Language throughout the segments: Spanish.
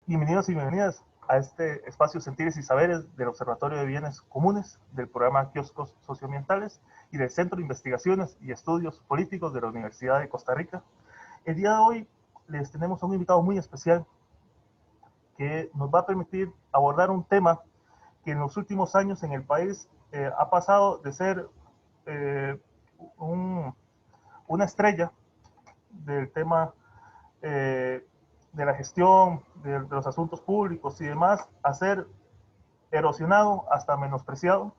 Bienvenidos y bienvenidas a este espacio Sentires y Saberes del Observatorio de Bienes Comunes, del programa Kioscos Socioambientales y del Centro de Investigaciones y Estudios Políticos de la Universidad de Costa Rica. El día de hoy les tenemos a un invitado muy especial que nos va a permitir abordar un tema que en los últimos años en el país ha pasado de ser eh, un, una estrella del tema eh, de la gestión de los asuntos públicos y demás a ser erosionado hasta menospreciado,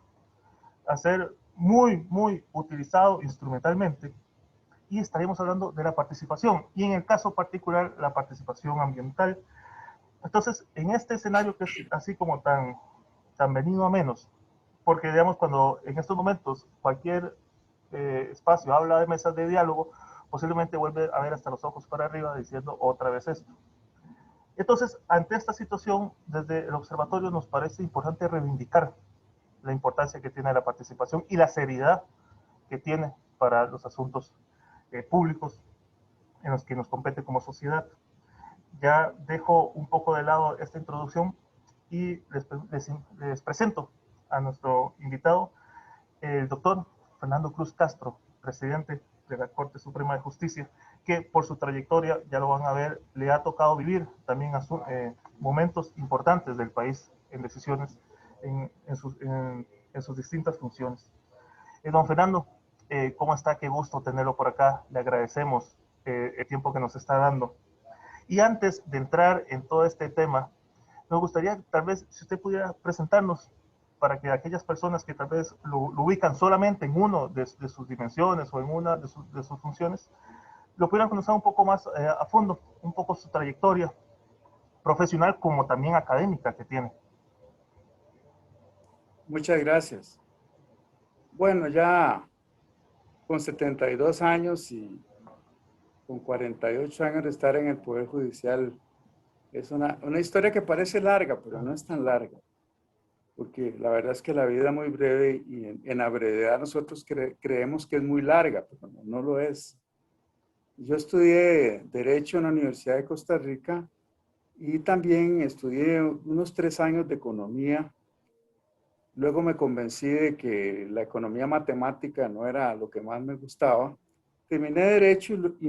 a ser muy utilizado instrumentalmente. Y estaremos hablando de la participación y en el caso particular la participación ambiental. Entonces, en este escenario que es así como tan venido a menos, porque digamos cuando en estos momentos cualquier espacio habla de mesas de diálogo, posiblemente vuelve a ver hasta los ojos para arriba diciendo otra vez esto. Entonces, ante esta situación, desde el observatorio nos parece importante reivindicar la importancia que tiene la participación y la seriedad que tiene para los asuntos públicos en los que nos compete como sociedad. Ya dejo un poco de lado esta introducción y les presento a nuestro invitado, el doctor Fernando Cruz Castro, presidente de la Corte Suprema de Justicia, que por su trayectoria, ya lo van a ver, le ha tocado vivir también momentos importantes del país en decisiones en sus distintas funciones. Don Fernando, ¿cómo está? Qué gusto tenerlo por acá. Le agradecemos el tiempo que nos está dando. Y antes de entrar en todo este tema, nos gustaría tal vez si usted pudiera presentarnos para que aquellas personas que tal vez lo ubican solamente en uno de sus dimensiones o en una de sus funciones, lo pudieran conocer un poco más a fondo, un poco su trayectoria profesional como también académica que tiene. Muchas gracias. Bueno, ya con 72 años y con 48 años de estar en el Poder Judicial, es una historia que parece larga, pero no es tan larga, porque la verdad es que la vida es muy breve y en la brevedad nosotros creemos que es muy larga, pero no lo es. Yo estudié Derecho en la Universidad de Costa Rica y también estudié unos 3 años de Economía. Luego me convencí de que la economía matemática no era lo que más me gustaba. Terminé Derecho y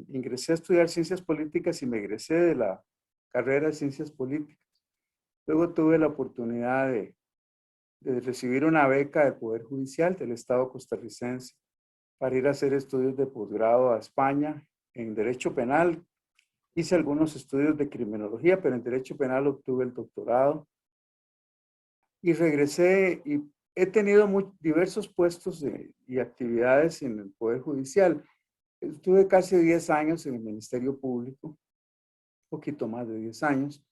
ingresé a estudiar Ciencias Políticas y me egresé de la carrera de Ciencias Políticas. Luego tuve la oportunidad de recibir una beca del Poder Judicial del Estado costarricense para ir a hacer estudios de posgrado a España en Derecho Penal. Hice algunos estudios de criminología, pero en Derecho Penal obtuve el doctorado y regresé y he tenido diversos puestos y actividades en el Poder Judicial. Estuve casi 10 años en el Ministerio Público, un poquito más de 10 años,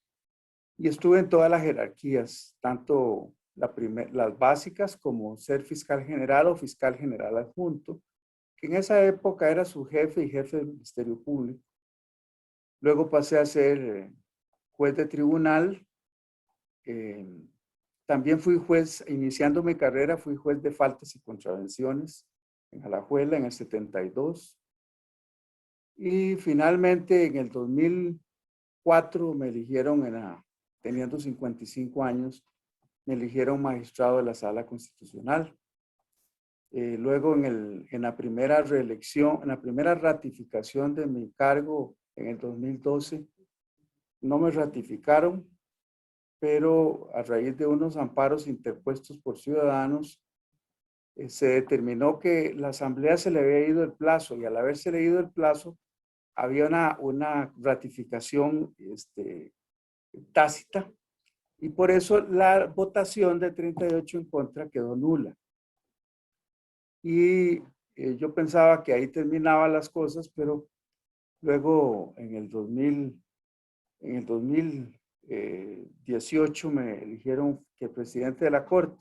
y estuve en todas las jerarquías, tanto las básicas como ser fiscal general o fiscal general adjunto, que en esa época era su jefe y jefe del Ministerio Público. Luego pasé a ser juez de tribunal. También fui juez, iniciando mi carrera, fui juez de faltas y contravenciones en Alajuela en el 72. Y finalmente en el 2004 me eligieron, teniendo 55 años, me eligieron magistrado de la Sala Constitucional. Luego en la primera reelección, en la primera ratificación de mi cargo en el 2012, no me ratificaron, pero a raíz de unos amparos interpuestos por ciudadanos, se determinó que la asamblea se le había ido el plazo y al haberse leído el plazo, había una ratificación tácita y por eso la votación de 38 en contra quedó nula. Y yo pensaba que ahí terminaban las cosas, pero luego en el 2018 me eligieron que presidente de la Corte.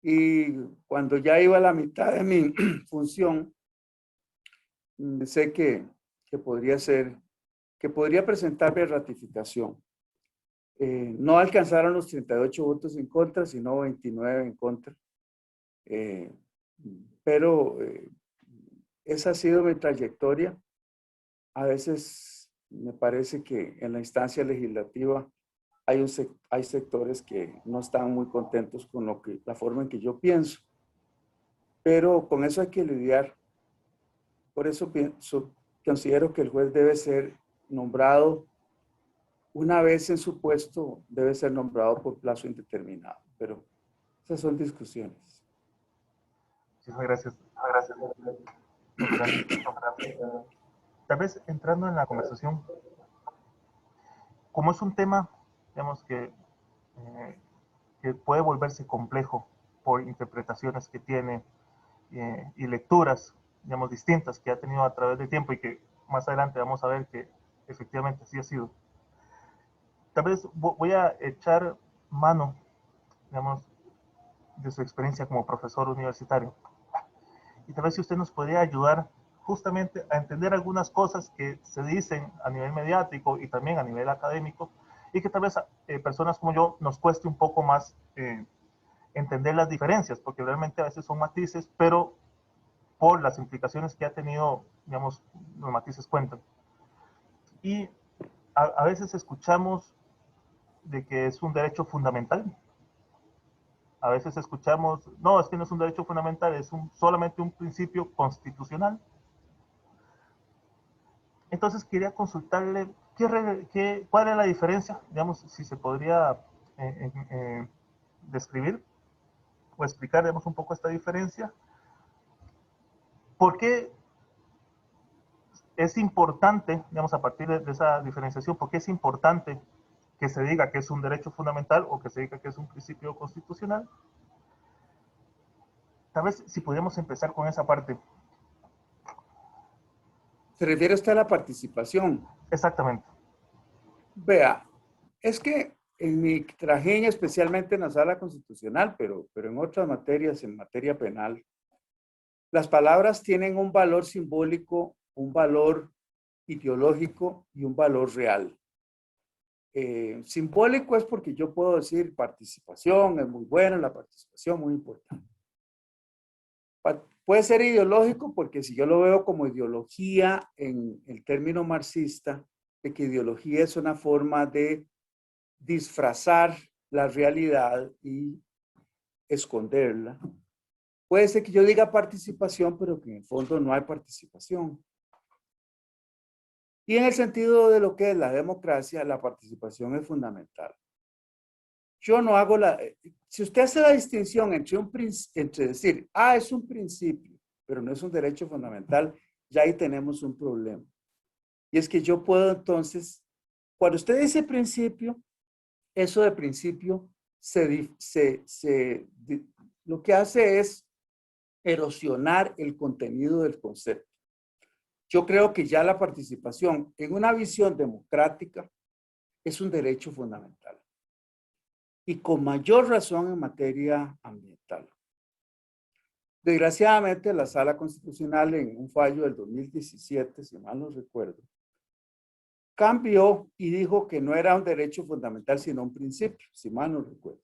Y cuando ya iba a la mitad de mi función, sé que podría ser, que podría presentarme ratificación. No alcanzaron los 38 votos en contra, sino 29 en contra. Pero esa ha sido mi trayectoria. A veces Me parece que en la instancia legislativa hay sectores que no están muy contentos con la forma en que yo pienso, pero con eso hay que lidiar. Por eso considero que el juez debe ser nombrado, una vez en su puesto, debe ser nombrado por plazo indeterminado, pero esas son discusiones. Muchas gracias. Don Fernando. Tal vez entrando en la conversación, como es un tema, digamos, que puede volverse complejo por interpretaciones que tiene y lecturas, digamos, distintas que ha tenido a través del tiempo y que más adelante vamos a ver que efectivamente así ha sido. Tal vez voy a echar mano, digamos, de su experiencia como profesor universitario. Y tal vez si usted nos podría ayudar justamente a entender algunas cosas que se dicen a nivel mediático y también a nivel académico y que tal vez personas como yo nos cueste un poco más entender las diferencias, porque realmente a veces son matices, pero por las implicaciones que ha tenido, digamos, los matices cuentan. Y a veces escuchamos de que es un derecho fundamental. A veces escuchamos, no, es que no es un derecho fundamental, es solamente un principio constitucional. Entonces quería consultarle cuál es la diferencia, digamos, si se podría describir o explicar, digamos, un poco esta diferencia. ¿Por qué es importante, digamos, a partir de esa diferenciación, por qué es importante que se diga que es un derecho fundamental o que se diga que es un principio constitucional? Tal vez si pudiéramos empezar con esa parte. ¿Se refiere usted a la participación? Exactamente. Vea, es que en mi trajín, especialmente en la sala constitucional, pero en otras materias, en materia penal, las palabras tienen un valor simbólico, un valor ideológico y un valor real. Simbólico es porque yo puedo decir participación, es muy buena la participación, muy importante. Puede ser ideológico porque si yo lo veo como ideología en el término marxista, de que ideología es una forma de disfrazar la realidad y esconderla. Puede ser que yo diga participación, pero que en el fondo no hay participación. Y en el sentido de lo que es la democracia, la participación es fundamental. Yo no hago si usted hace la distinción entre decir, es un principio, pero no es un derecho fundamental, ya ahí tenemos un problema. Y es que yo puedo entonces, cuando usted dice principio, eso de principio lo que hace es erosionar el contenido del concepto. Yo creo que ya la participación en una visión democrática es un derecho fundamental. Y con mayor razón en materia ambiental. Desgraciadamente, la Sala Constitucional, en un fallo del 2017, si mal no recuerdo, cambió y dijo que no era un derecho fundamental, sino un principio, si mal no recuerdo.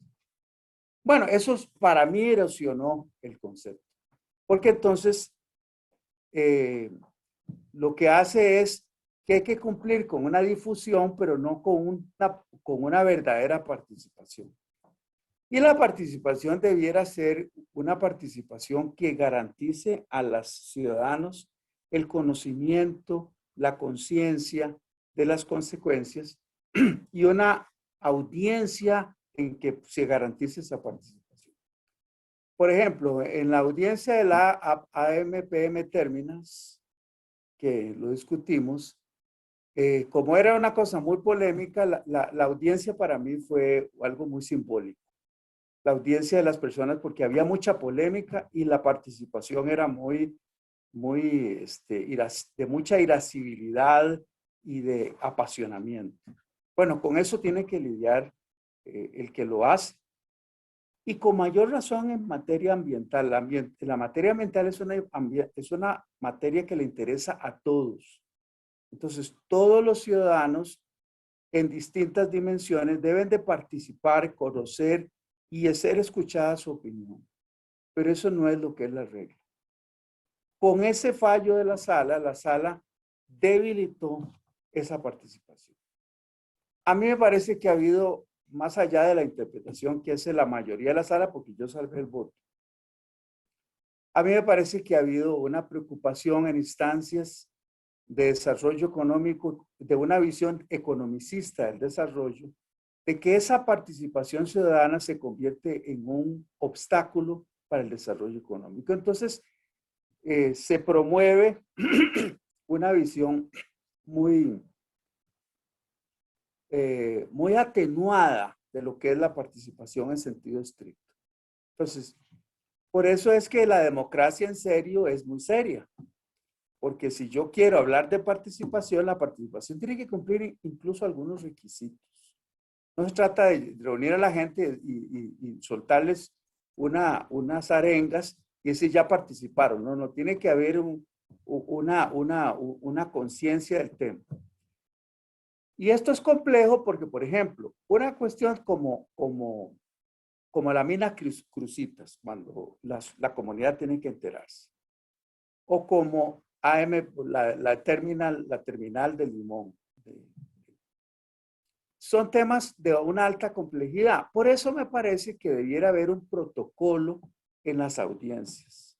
Bueno, eso para mí erosionó el concepto, porque entonces lo que hace es que hay que cumplir con una difusión, pero no con una verdadera participación. Y la participación debiera ser una participación que garantice a los ciudadanos el conocimiento, la conciencia de las consecuencias y una audiencia en que se garantice esa participación. Por ejemplo, en la audiencia de la AMPM Terminas, que lo discutimos, como era una cosa muy polémica, la audiencia para mí fue algo muy simbólico. La audiencia de las personas, porque había mucha polémica y la participación era de mucha irascibilidad y de apasionamiento. Bueno, con eso tiene que lidiar el que lo hace. Y con mayor razón en materia ambiental. La materia ambiental es una materia que le interesa a todos. Entonces, todos los ciudadanos en distintas dimensiones deben de participar, conocer y ser escuchada su opinión. Pero eso no es lo que es la regla. Con ese fallo de la sala debilitó esa participación. A mí me parece que ha habido, más allá de la interpretación que hace la mayoría de la sala, porque yo salvé el voto, a mí me parece que ha habido una preocupación en instancias de desarrollo económico, de una visión economicista del desarrollo, de que esa participación ciudadana se convierte en un obstáculo para el desarrollo económico. Entonces, se promueve una visión muy, muy atenuada de lo que es la participación en sentido estricto. Entonces, por eso es que la democracia en serio es muy seria. Porque si yo quiero hablar de participación, la participación tiene que cumplir incluso algunos requisitos. No se trata de reunir a la gente y soltarles unas arengas y decir ya participaron. No, no, tiene que haber una conciencia del tema. Y esto es complejo porque, por ejemplo, una cuestión como la mina Cruzitas, cuando la comunidad tiene que enterarse, o como la terminal del Limón. Son temas de una alta complejidad. Por eso me parece que debiera haber un protocolo en las audiencias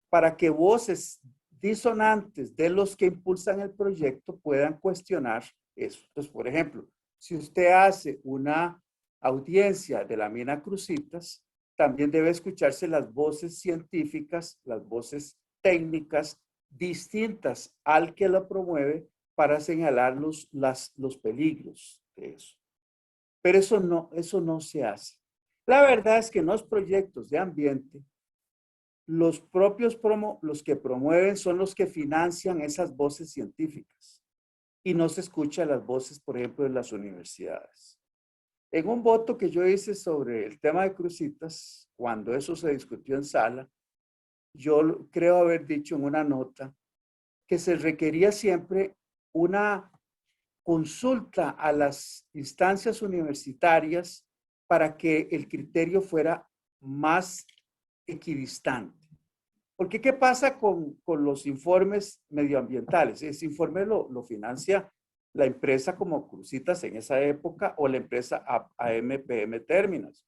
para que voces disonantes de los que impulsan el proyecto puedan cuestionar eso. Entonces, por ejemplo, si usted hace una audiencia de la mina Cruzitas, también debe escucharse las voces científicas, las voces técnicas distintas al que lo promueve para señalar los peligros de eso. Pero eso no se hace. La verdad es que en los proyectos de ambiente, los que promueven son los que financian esas voces científicas y no se escucha las voces, por ejemplo, de las universidades. En un voto que yo hice sobre el tema de Cruzitas, cuando eso se discutió en sala, yo creo haber dicho en una nota que se requería siempre una consulta a las instancias universitarias para que el criterio fuera más equidistante. Porque ¿qué pasa con los informes medioambientales? Ese informe lo financia la empresa como Cruzitas en esa época o la empresa AMPM Terminals.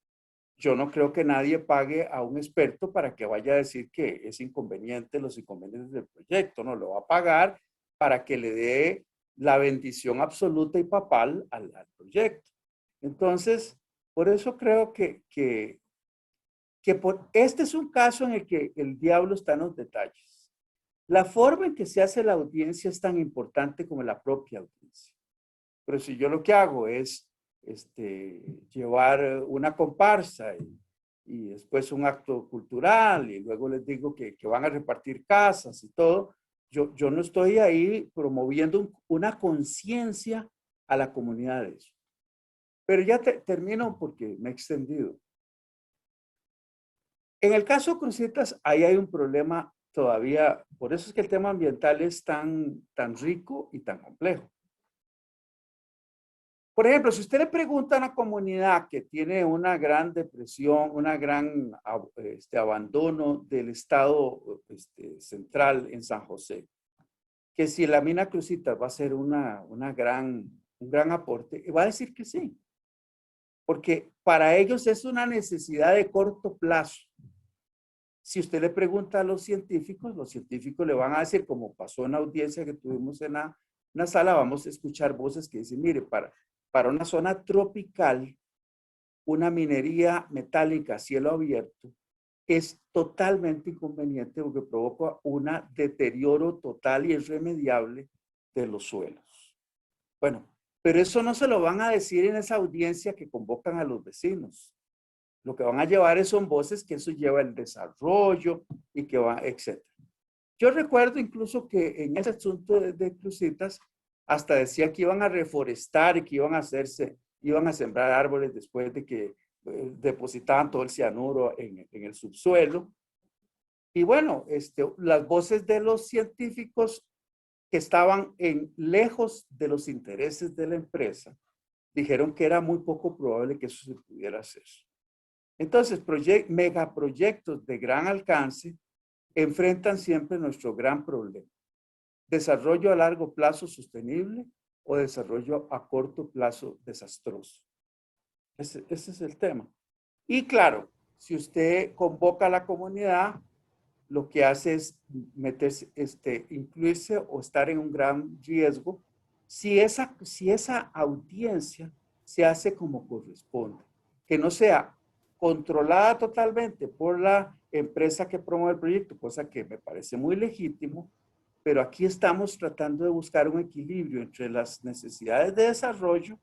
Yo no creo que nadie pague a un experto para que vaya a decir que es inconveniente los inconvenientes del proyecto. No, lo va a pagar para que le dé la bendición absoluta y papal al proyecto. Entonces, por eso creo que este es un caso en el que el diablo está en los detalles. La forma en que se hace la audiencia es tan importante como la propia audiencia. Pero si yo lo que hago es llevar una comparsa y después un acto cultural y luego les digo que van a repartir casas y todo, yo no estoy ahí promoviendo una conciencia a la comunidad de eso. Pero ya termino porque me he extendido. En el caso de Cruzitas, ahí hay un problema todavía, por eso es que el tema ambiental es tan rico y tan complejo. Por ejemplo, si usted le pregunta a una comunidad que tiene una gran depresión, una gran abandono del Estado central en San José, que si la mina Cruzitas va a ser un gran aporte, va a decir que sí. Porque para ellos es una necesidad de corto plazo. Si usted le pregunta a los científicos le van a decir, como pasó en la audiencia que tuvimos en la sala, vamos a escuchar voces que dicen, mire, para una zona tropical, una minería metálica a cielo abierto es totalmente inconveniente porque provoca un deterioro total y irremediable de los suelos. Bueno, pero eso no se lo van a decir en esa audiencia que convocan a los vecinos. Lo que van a llevar son voces que eso lleva el desarrollo y que va, etc. Yo recuerdo incluso que en ese asunto de Cruzitas hasta decía que iban a reforestar y que iban a sembrar árboles después de que depositaban todo el cianuro en el subsuelo. Y bueno, las voces de los científicos que estaban lejos de los intereses de la empresa dijeron que era muy poco probable que eso se pudiera hacer. Entonces, megaproyectos de gran alcance enfrentan siempre nuestro gran problema. Desarrollo a largo plazo sostenible o desarrollo a corto plazo desastroso. Ese es el tema. Y claro, si usted convoca a la comunidad, lo que hace es meterse, incluirse o estar en un gran riesgo si esa audiencia se hace como corresponde, que no sea controlada totalmente por la empresa que promueve el proyecto, cosa que me parece muy legítimo, pero aquí estamos tratando de buscar un equilibrio entre las necesidades de desarrollo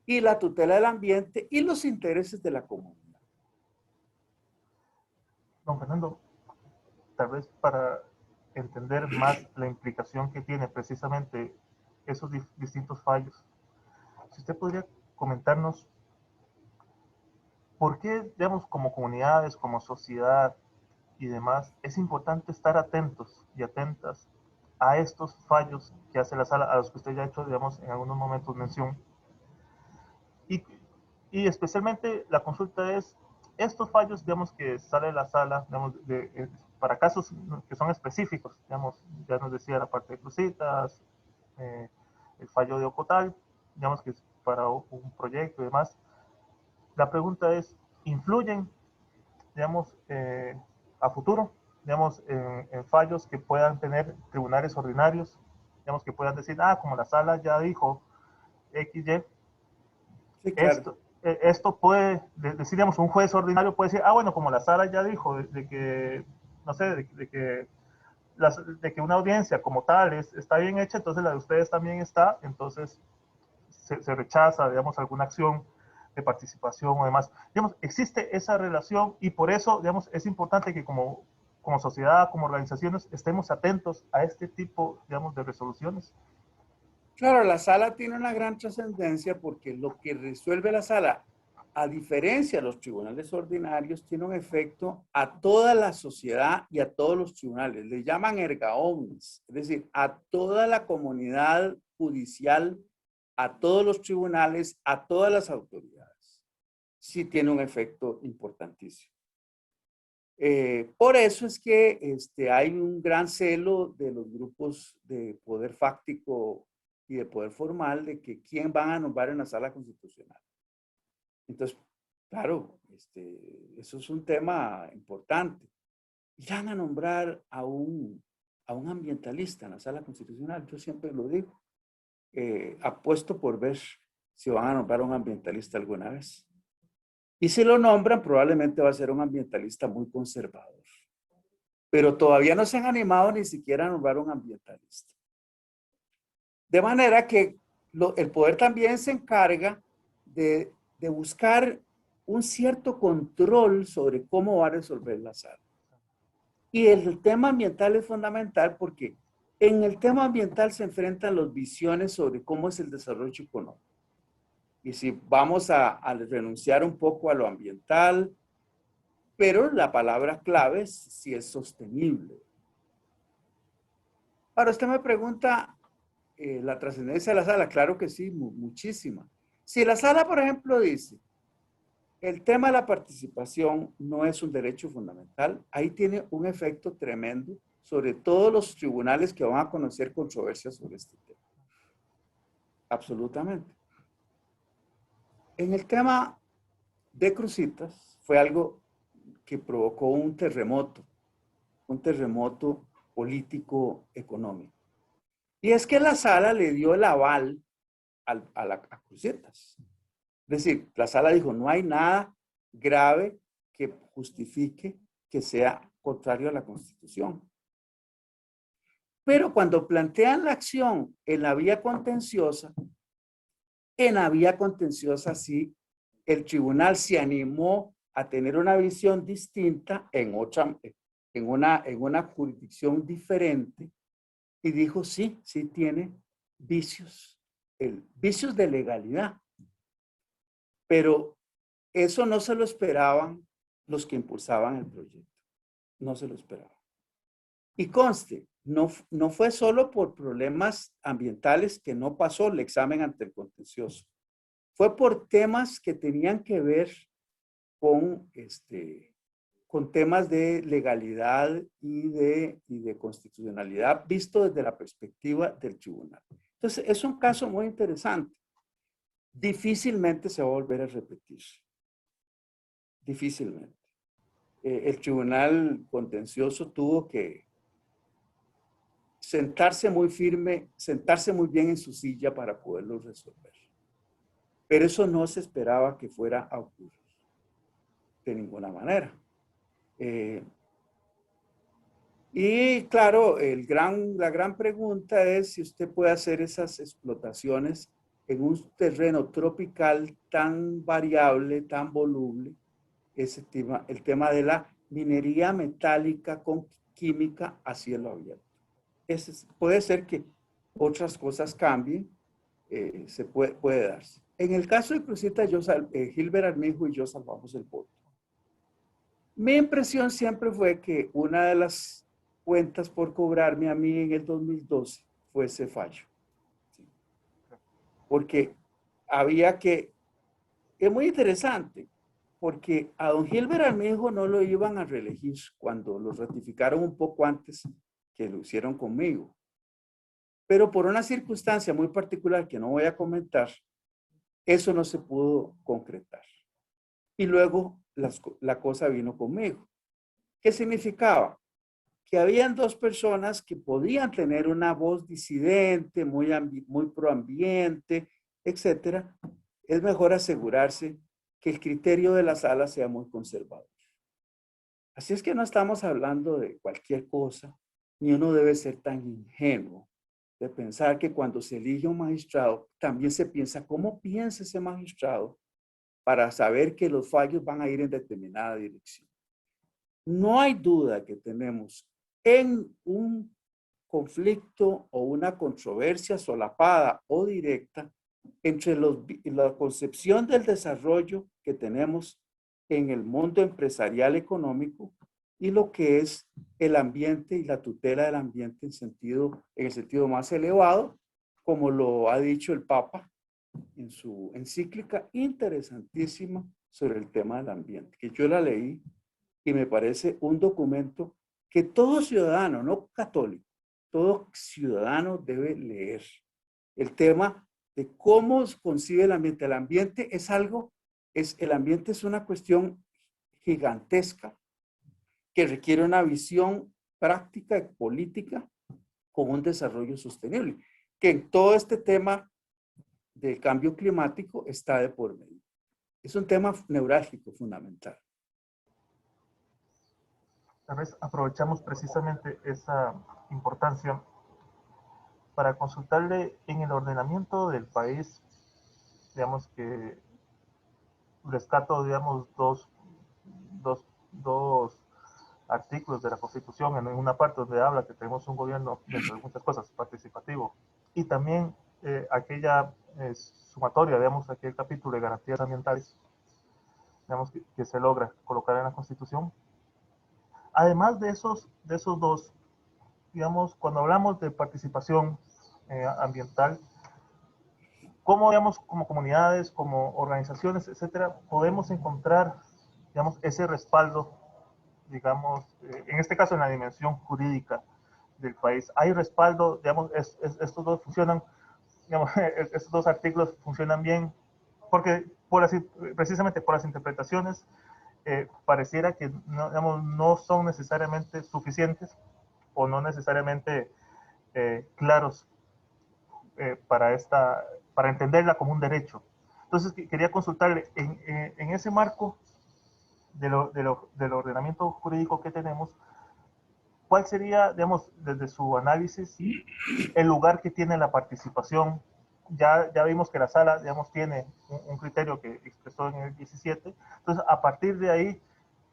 y la tutela del ambiente y los intereses de la comunidad. Don Fernando, tal vez para entender más la implicación que tiene precisamente esos distintos fallos, si usted podría comentarnos por qué, digamos, como comunidades, como sociedad y demás, es importante estar atentos y atentas a estos fallos que hace la sala, a los que usted ya ha hecho, digamos, en algunos momentos mención. Y, y especialmente la consulta es, estos fallos, digamos, que sale de la sala, digamos, para casos que son específicos, digamos, ya nos decía la parte de Cruzitas, eh, el fallo de Ocotal, digamos que es para un proyecto y demás. La pregunta es, ¿influyen, digamos, a futuro, digamos, en fallos que puedan tener tribunales ordinarios, digamos, que puedan decir, ah, como la sala ya dijo XY, Sí, claro. esto puede decir, digamos, un juez ordinario puede decir, ah, bueno, como la sala ya dijo, de que, no sé, de que una audiencia como tal está bien hecha, entonces la de ustedes también está, entonces se rechaza, digamos, alguna acción de participación o demás. Digamos, existe esa relación y por eso, digamos, es importante que como sociedad, como organizaciones, estemos atentos a este tipo, digamos, de resoluciones. Claro, la sala tiene una gran trascendencia porque lo que resuelve la sala, a diferencia de los tribunales ordinarios, tiene un efecto a toda la sociedad y a todos los tribunales. Le llaman erga omnes, es decir, a toda la comunidad judicial, a todos los tribunales, a todas las autoridades. Sí tiene un efecto importantísimo. Por eso es que hay un gran celo de los grupos de poder fáctico y de poder formal de que quién van a nombrar en la sala constitucional. Entonces, claro, eso es un tema importante. Irán a nombrar a un ambientalista en la sala constitucional, yo siempre lo digo. Apuesto por ver si van a nombrar a un ambientalista alguna vez. Y si lo nombran, probablemente va a ser un ambientalista muy conservador. Pero todavía no se han animado ni siquiera a nombrar un ambientalista. De manera que el poder también se encarga de buscar un cierto control sobre cómo va a resolver la sala. Y el tema ambiental es fundamental porque en el tema ambiental se enfrentan las visiones sobre cómo es el desarrollo económico. Y si vamos a renunciar un poco a lo ambiental, pero la palabra clave es si es sostenible. Ahora usted me pregunta la trascendencia de la sala. Claro que sí, muchísima. Si la sala, por ejemplo, dice, el tema de la participación no es un derecho fundamental, ahí tiene un efecto tremendo sobre todos los tribunales que van a conocer controversias sobre este tema. Absolutamente. En el tema de Cruzitas fue algo que provocó un terremoto político económico. Y es que la sala le dio el aval a Cruzitas. Es decir, la sala dijo, no hay nada grave que justifique que sea contrario a la Constitución. Pero cuando plantean la acción en la vía contenciosa, sí, el tribunal se animó a tener una visión distinta en una jurisdicción diferente y dijo, sí tiene vicios, vicios de legalidad. Pero eso no se lo esperaban los que impulsaban el proyecto. No se lo esperaban. Y conste, no fue solo por problemas ambientales que no pasó el examen ante el contencioso. Fue por temas que tenían que ver con temas de legalidad y de constitucionalidad visto desde la perspectiva del tribunal. Entonces, es un caso muy interesante. Difícilmente se va a volver a repetir. Difícilmente. El tribunal contencioso tuvo que sentarse muy firme, sentarse muy bien en su silla para poderlo resolver. Pero eso no se esperaba que fuera a ocurrir de ninguna manera. Y claro, la gran pregunta es si usted puede hacer esas explotaciones en un terreno tropical tan variable, tan voluble, el tema de la minería metálica con química a cielo abierto. Puede ser que otras cosas cambien, se puede darse. En el caso de Crucita, Gilbert Armijo y yo salvamos el voto. Mi impresión siempre fue que una de las cuentas por cobrarme a mí en el 2012 fue ese fallo. ¿Sí? Porque es muy interesante, porque a don Gilbert Armijo no lo iban a reelegir cuando lo ratificaron un poco antes que lo hicieron conmigo. Pero por una circunstancia muy particular que no voy a comentar, eso no se pudo concretar. Y luego la cosa vino conmigo. ¿Qué significaba? Que habían dos personas que podían tener una voz disidente, muy proambiente, etcétera. Es mejor asegurarse que el criterio de la sala sea muy conservador. Así es que no estamos hablando de cualquier cosa, ni uno debe ser tan ingenuo de pensar que cuando se elige un magistrado, también se piensa cómo piensa ese magistrado para saber que los fallos van a ir en determinada dirección. No hay duda que tenemos en un conflicto o una controversia solapada o directa entre la concepción del desarrollo que tenemos en el mundo empresarial económico y lo que es el ambiente y la tutela del ambiente en el sentido más elevado, como lo ha dicho el Papa en su encíclica interesantísima sobre el tema del ambiente, que yo la leí y me parece un documento que todo ciudadano, no católico, todo ciudadano debe leer. El tema de cómo concibe el ambiente. El ambiente el ambiente es una cuestión gigantesca que requiere una visión práctica y política con un desarrollo sostenible, que en todo este tema del cambio climático está de por medio. Es un tema neurálgico fundamental. Tal vez aprovechamos precisamente esa importancia para consultarle en el ordenamiento del país, digamos que rescato, digamos, dos artículos de la Constitución en una parte donde habla que tenemos un gobierno, dentro de muchas cosas, participativo, y también aquella sumatoria, digamos, aquel capítulo de garantías ambientales, digamos, que se logra colocar en la Constitución. Además de esos dos, digamos, cuando hablamos de participación ambiental, ¿cómo, digamos, como comunidades, como organizaciones, etcétera, podemos encontrar, digamos, ese respaldo, digamos, en este caso en la dimensión jurídica del país? ¿Hay respaldo, digamos, estos dos funcionan, digamos, estos dos artículos funcionan bien? Porque precisamente por las interpretaciones pareciera que no, digamos, no son necesariamente suficientes o no necesariamente claros para entenderla como un derecho. Entonces, quería consultarle, en ese marco del ordenamiento jurídico que tenemos, ¿cuál sería, digamos, desde su análisis, el lugar que tiene la participación? Ya vimos que la sala, digamos, tiene un criterio que expresó en el 17. Entonces, a partir de ahí,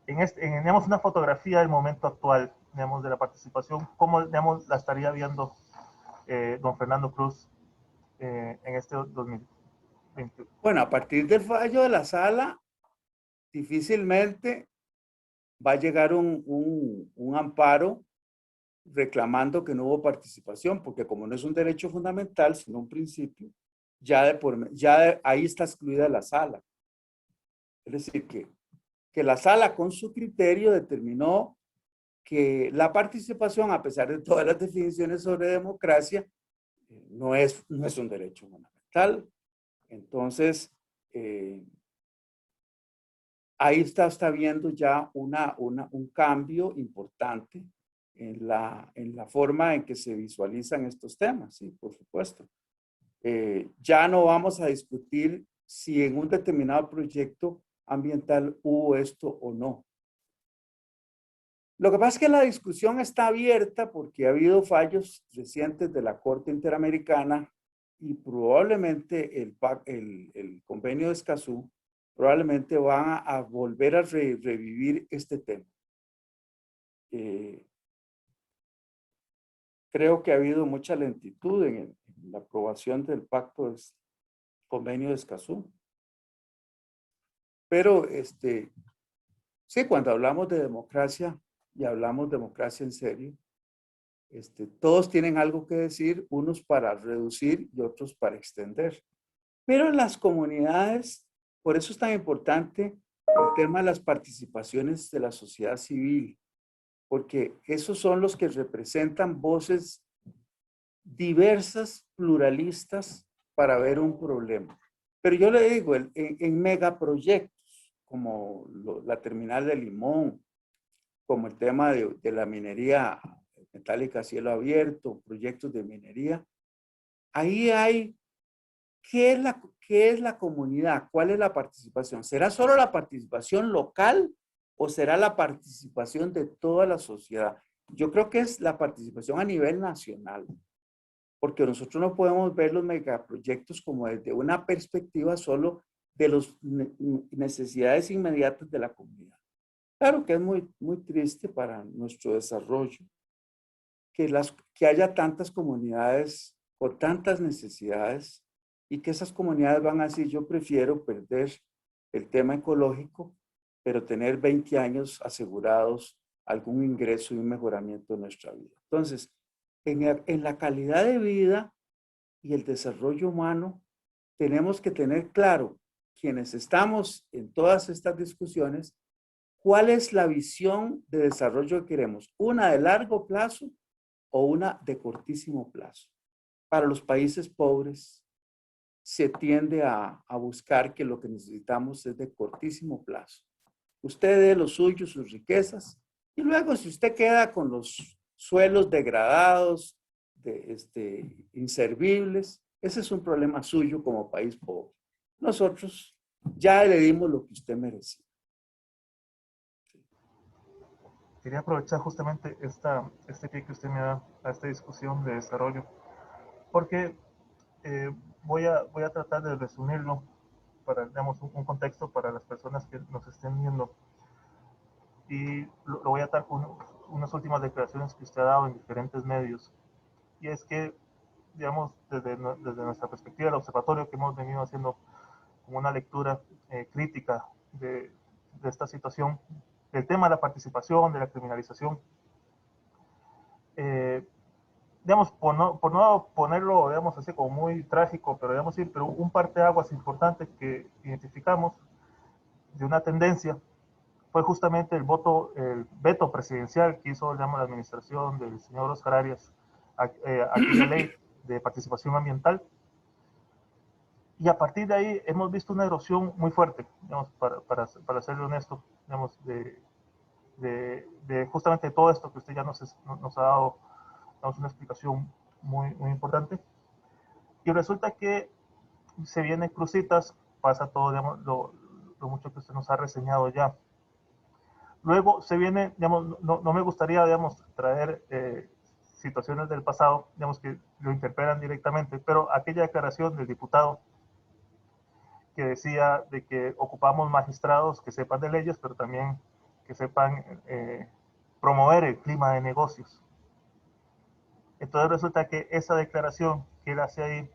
digamos, una fotografía del momento actual, digamos, de la participación, ¿cómo, digamos, la estaría viendo don Fernando Cruz en este 2020? Bueno, a partir del fallo de la sala, difícilmente va a llegar un amparo reclamando que no hubo participación, porque como no es un derecho fundamental, sino un principio, ahí está excluida la sala. Es decir, que la sala con su criterio determinó que la participación, a pesar de todas las definiciones sobre democracia, no es un derecho fundamental. Entonces, ahí está viendo ya un cambio importante en la forma en que se visualizan estos temas, sí, por supuesto. Ya no vamos a discutir si en un determinado proyecto ambiental hubo esto o no. Lo que pasa es que la discusión está abierta porque ha habido fallos recientes de la Corte Interamericana y probablemente el convenio de Escazú probablemente van a volver a revivir este tema. Creo que ha habido mucha lentitud en la aprobación del pacto del convenio de Escazú. Pero sí, cuando hablamos de democracia y hablamos democracia en serio, todos tienen algo que decir, unos para reducir y otros para extender. Pero en las comunidades, por eso es tan importante el tema de las participaciones de la sociedad civil, porque esos son los que representan voces diversas, pluralistas, para ver un problema. Pero yo le digo, en megaproyectos, como la terminal de Limón, como el tema de la minería metálica a cielo abierto, proyectos de minería, ahí hay, ¿qué es la comunidad? ¿Cuál es la participación? ¿Será solo la participación local o será la participación de toda la sociedad? Yo creo que es la participación a nivel nacional, porque nosotros no podemos ver los megaproyectos como desde una perspectiva solo de las necesidades inmediatas de la comunidad. Claro que es muy, muy triste para nuestro desarrollo que haya tantas comunidades con tantas necesidades y que esas comunidades van a decir, yo prefiero perder el tema ecológico, pero tener 20 años asegurados algún ingreso y un mejoramiento de nuestra vida. Entonces, en la calidad de vida y el desarrollo humano, tenemos que tener claro, quienes estamos en todas estas discusiones, cuál es la visión de desarrollo que queremos, una de largo plazo o una de cortísimo plazo. Para los países pobres se tiende a buscar que lo que necesitamos es de cortísimo plazo. Usted dé lo suyo, sus riquezas, y luego si usted queda con los suelos degradados, inservibles, ese es un problema suyo como país pobre. Nosotros ya le dimos lo que usted merecía. Quería aprovechar justamente este pie que usted me da a esta discusión de desarrollo, porque voy a tratar de resumirlo para, digamos, un contexto para las personas que nos estén viendo. Y lo voy a atar con unas últimas declaraciones que usted ha dado en diferentes medios. Y es que, digamos, desde nuestra perspectiva del observatorio, que hemos venido haciendo como una lectura crítica de esta situación, del tema de la participación, de la criminalización, digamos, por no ponerlo, digamos, así como muy trágico, pero digamos, sí, pero un parteaguas importante que identificamos de una tendencia fue justamente el veto presidencial que hizo, digamos, la administración del señor Oscar Arias a aquella ley de participación ambiental. Y a partir de ahí hemos visto una erosión muy fuerte, digamos, para ser honesto, digamos, de justamente todo esto que usted ya nos ha dado, digamos, una explicación muy importante. Y resulta que se vienen crucitas, pasa todo, digamos, lo mucho que usted nos ha reseñado ya. Luego se viene, digamos, no me gustaría, digamos, traer situaciones del pasado, digamos, que lo interpelan directamente, pero aquella declaración del diputado que decía de que ocupamos magistrados que sepan de leyes, pero también que sepan promover el clima de negocios. Entonces resulta que esa declaración que él hace ahí,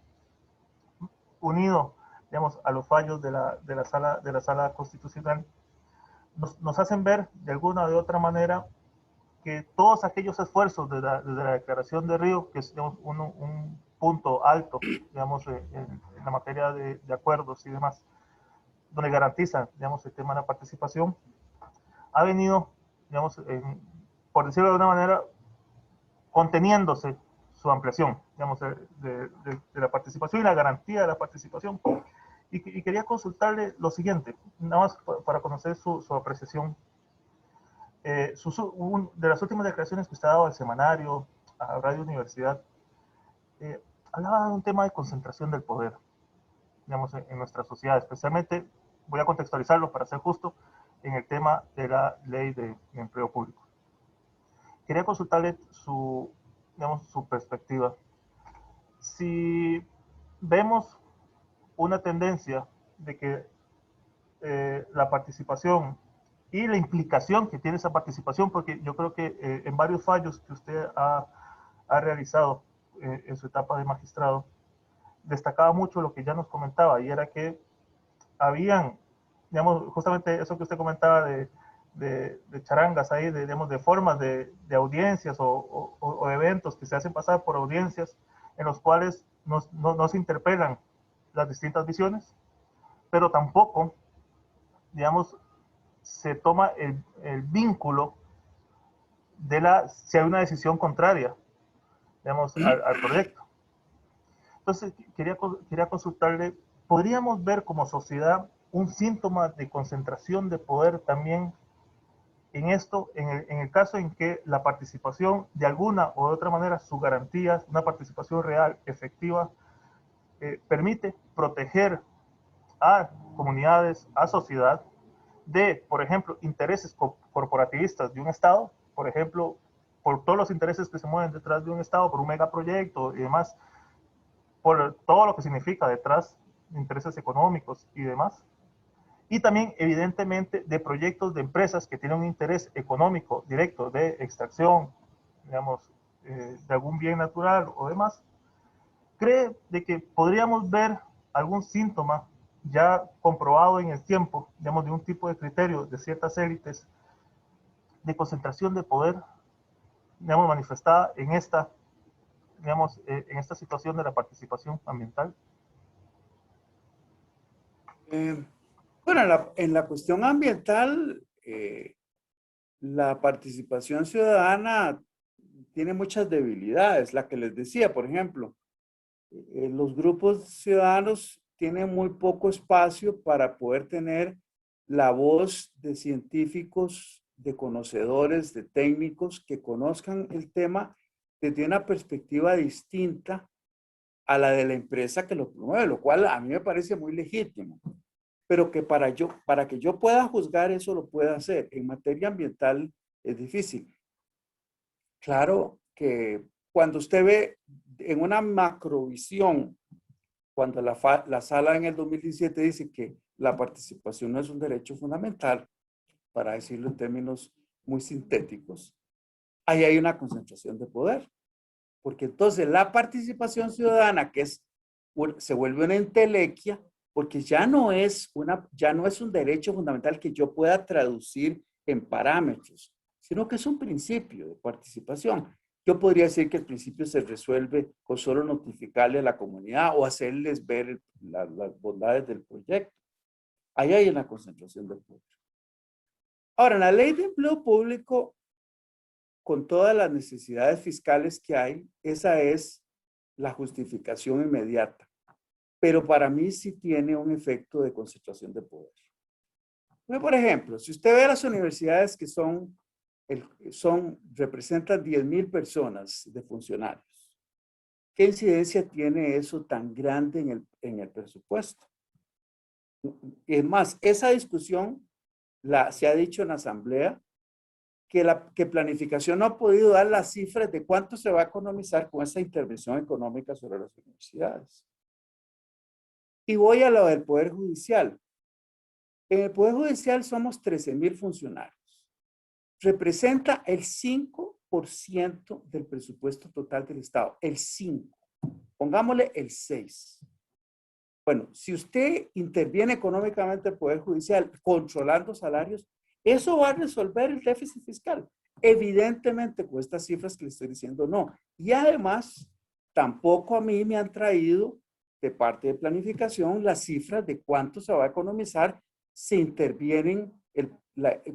unido, digamos, a los fallos de la sala constitucional, nos hacen ver de alguna o de otra manera que todos aquellos esfuerzos desde la declaración de Río, que es, digamos, un punto alto, digamos, en la materia de acuerdos y demás, donde garantiza, digamos, el tema de la participación, ha venido, digamos, por decirlo de alguna manera, conteniéndose su ampliación. digamos, de la participación y la garantía de la participación. Y quería consultarle lo siguiente, nada más para conocer su apreciación. De las últimas declaraciones que usted ha dado al semanario, a Radio Universidad, hablaba de un tema de concentración del poder, digamos, en nuestra sociedad, especialmente, voy a contextualizarlo para ser justo, en el tema de la ley de empleo público. Quería consultarle digamos, su perspectiva. Si vemos una tendencia de que la participación y la implicación que tiene esa participación, porque yo creo que en varios fallos que usted ha realizado en su etapa de magistrado, destacaba mucho lo que ya nos comentaba, y era que habían, digamos, justamente eso que usted comentaba de charangas ahí, digamos, de formas de audiencias o eventos que se hacen pasar por audiencias en los cuales no se interpelan las distintas visiones, pero tampoco, digamos, se toma el vínculo si hay una decisión contraria, digamos, al proyecto. Entonces, quería consultarle, ¿podríamos ver como sociedad un síntoma de concentración de poder también en esto, en el caso en que la participación, de alguna o de otra manera, su garantía, una participación real, efectiva, permite proteger a comunidades, a sociedad, de, por ejemplo, intereses corporativistas de un Estado, por ejemplo, por todos los intereses que se mueven detrás de un Estado, por un megaproyecto y demás, por todo lo que significa detrás, intereses económicos y demás. Y también, evidentemente, de proyectos de empresas que tienen un interés económico directo de extracción, digamos, de algún bien natural o demás. ¿Cree de que podríamos ver algún síntoma ya comprobado en el tiempo, digamos, de un tipo de criterio de ciertas élites de concentración de poder, digamos, manifestada en esta, digamos, en esta situación de la participación ambiental? Bueno, en la cuestión ambiental, la participación ciudadana tiene muchas debilidades. La que les decía, por ejemplo, los grupos ciudadanos tienen muy poco espacio para poder tener la voz de científicos, de conocedores, de técnicos que conozcan el tema desde una perspectiva distinta a la de la empresa que lo promueve, lo cual a mí me parece muy legítimo. Pero que para que yo pueda juzgar eso lo pueda hacer. En materia ambiental es difícil. Claro que cuando usted ve en una macrovisión, cuando la sala en el 2017 dice que la participación no es un derecho fundamental, para decirlo en términos muy sintéticos, ahí hay una concentración de poder. Porque entonces la participación ciudadana, se vuelve una entelequia, porque ya no es un derecho fundamental que yo pueda traducir en parámetros, sino que es un principio de participación. Yo podría decir que el principio se resuelve con solo notificarle a la comunidad o hacerles ver las bondades del proyecto. Ahí hay una concentración de poder. Ahora, en la ley de empleo público, con todas las necesidades fiscales que hay, esa es la justificación inmediata. Pero para mí sí tiene un efecto de concentración de poder. Por ejemplo, si usted ve las universidades que representan 10,000 personas de funcionarios, ¿qué incidencia tiene eso tan grande en el presupuesto? Es más, esa discusión se ha dicho en la asamblea, que planificación no ha podido dar las cifras de cuánto se va a economizar con esa intervención económica sobre las universidades. Y voy a lo del Poder Judicial. En el Poder Judicial somos 13,000 funcionarios. Representa el 5% del presupuesto total del Estado. El 5. Pongámosle el 6. Bueno, si usted interviene económicamente en el Poder Judicial controlando salarios, eso va a resolver el déficit fiscal. Evidentemente, con estas cifras que le estoy diciendo, no. Y además, tampoco a mí me han traído de parte de planificación las cifras de cuánto se va a economizar si intervienen,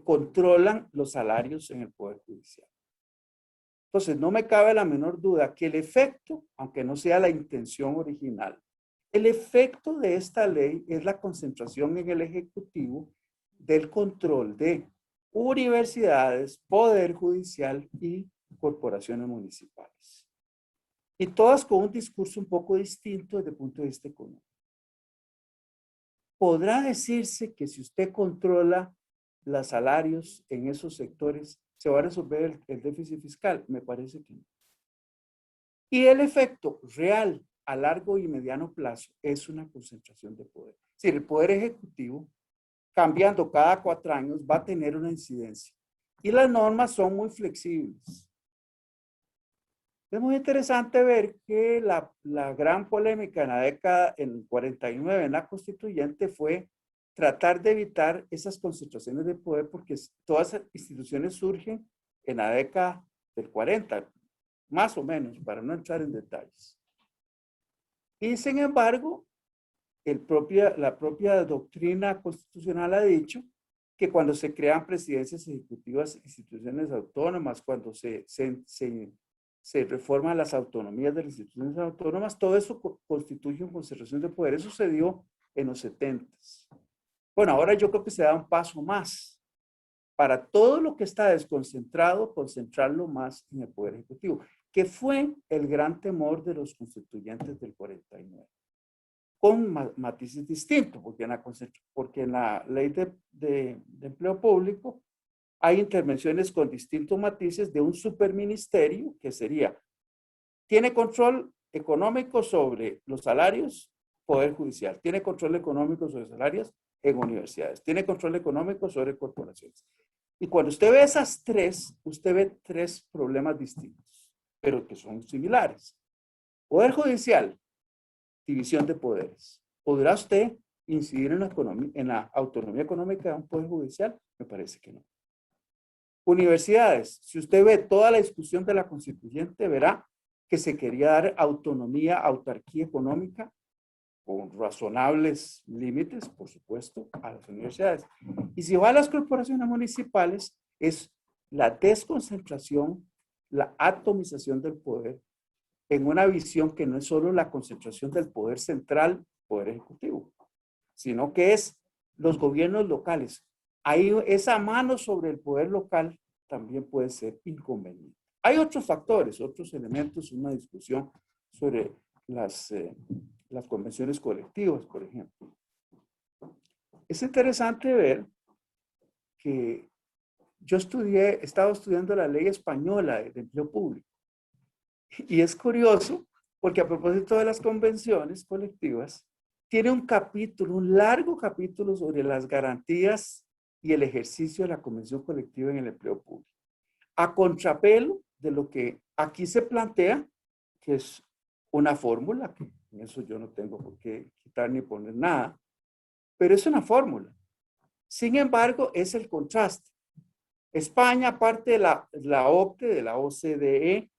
controlan los salarios en el Poder Judicial. Entonces, no me cabe la menor duda que el efecto, aunque no sea la intención original, el efecto de esta ley es la concentración en el Ejecutivo del control de universidades, poder judicial y corporaciones municipales. Y todas con un discurso un poco distinto desde el punto de vista económico. ¿Podrá decirse que si usted controla los salarios en esos sectores, se va a resolver el déficit fiscal? Me parece que no. Y el efecto real a largo y mediano plazo es una concentración de poder. Es decir, el poder ejecutivo, cambiando cada 4 años, va a tener una incidencia. Y las normas son muy flexibles. Es muy interesante ver que la gran polémica en la década, en el 49, en la constituyente, fue tratar de evitar esas concentraciones de poder, porque todas las instituciones surgen en la década del 40, más o menos, para no entrar en detalles. Y sin embargo, la propia doctrina constitucional ha dicho que cuando se crean presidencias ejecutivas, instituciones autónomas, cuando se reforman las autonomías de las instituciones autónomas, todo eso constituye una concentración de poder. Eso sucedió en los 70s. Bueno, ahora yo creo que se da un paso más. Para todo lo que está desconcentrado, concentrarlo más en el Poder Ejecutivo, que fue el gran temor de los constituyentes del 49, con matices distintos, porque en la ley de empleo público hay intervenciones con distintos matices de un superministerio que sería, tiene control económico sobre los salarios, Poder Judicial, tiene control económico sobre salarios en universidades, tiene control económico sobre corporaciones. Y cuando usted ve esas tres, usted ve 3 problemas distintos, pero que son similares. Poder Judicial, división de poderes. ¿Podrá usted incidir en la autonomía económica de un Poder Judicial? Me parece que no. Universidades, si usted ve toda la discusión de la constituyente, verá que se quería dar autonomía, autarquía económica, con razonables límites, por supuesto, a las universidades. Y si va a las corporaciones municipales, es la desconcentración, la atomización del poder, en una visión que no es solo la concentración del poder central, poder ejecutivo, sino que es los gobiernos locales. Ahí esa mano sobre el poder local también puede ser inconveniente. Hay otros factores, otros elementos, una discusión sobre las convenciones colectivas, por ejemplo. Es interesante ver que yo estaba estudiando la ley española de empleo público. Y es curioso porque a propósito de las convenciones colectivas, tiene un capítulo, un largo capítulo sobre las garantías y el ejercicio de la convención colectiva en el empleo público. A contrapelo de lo que aquí se plantea, que es una fórmula, que en eso yo no tengo por qué quitar ni poner nada, pero es una fórmula. Sin embargo, es el contraste. España, aparte de la OCDE, de la OCDE,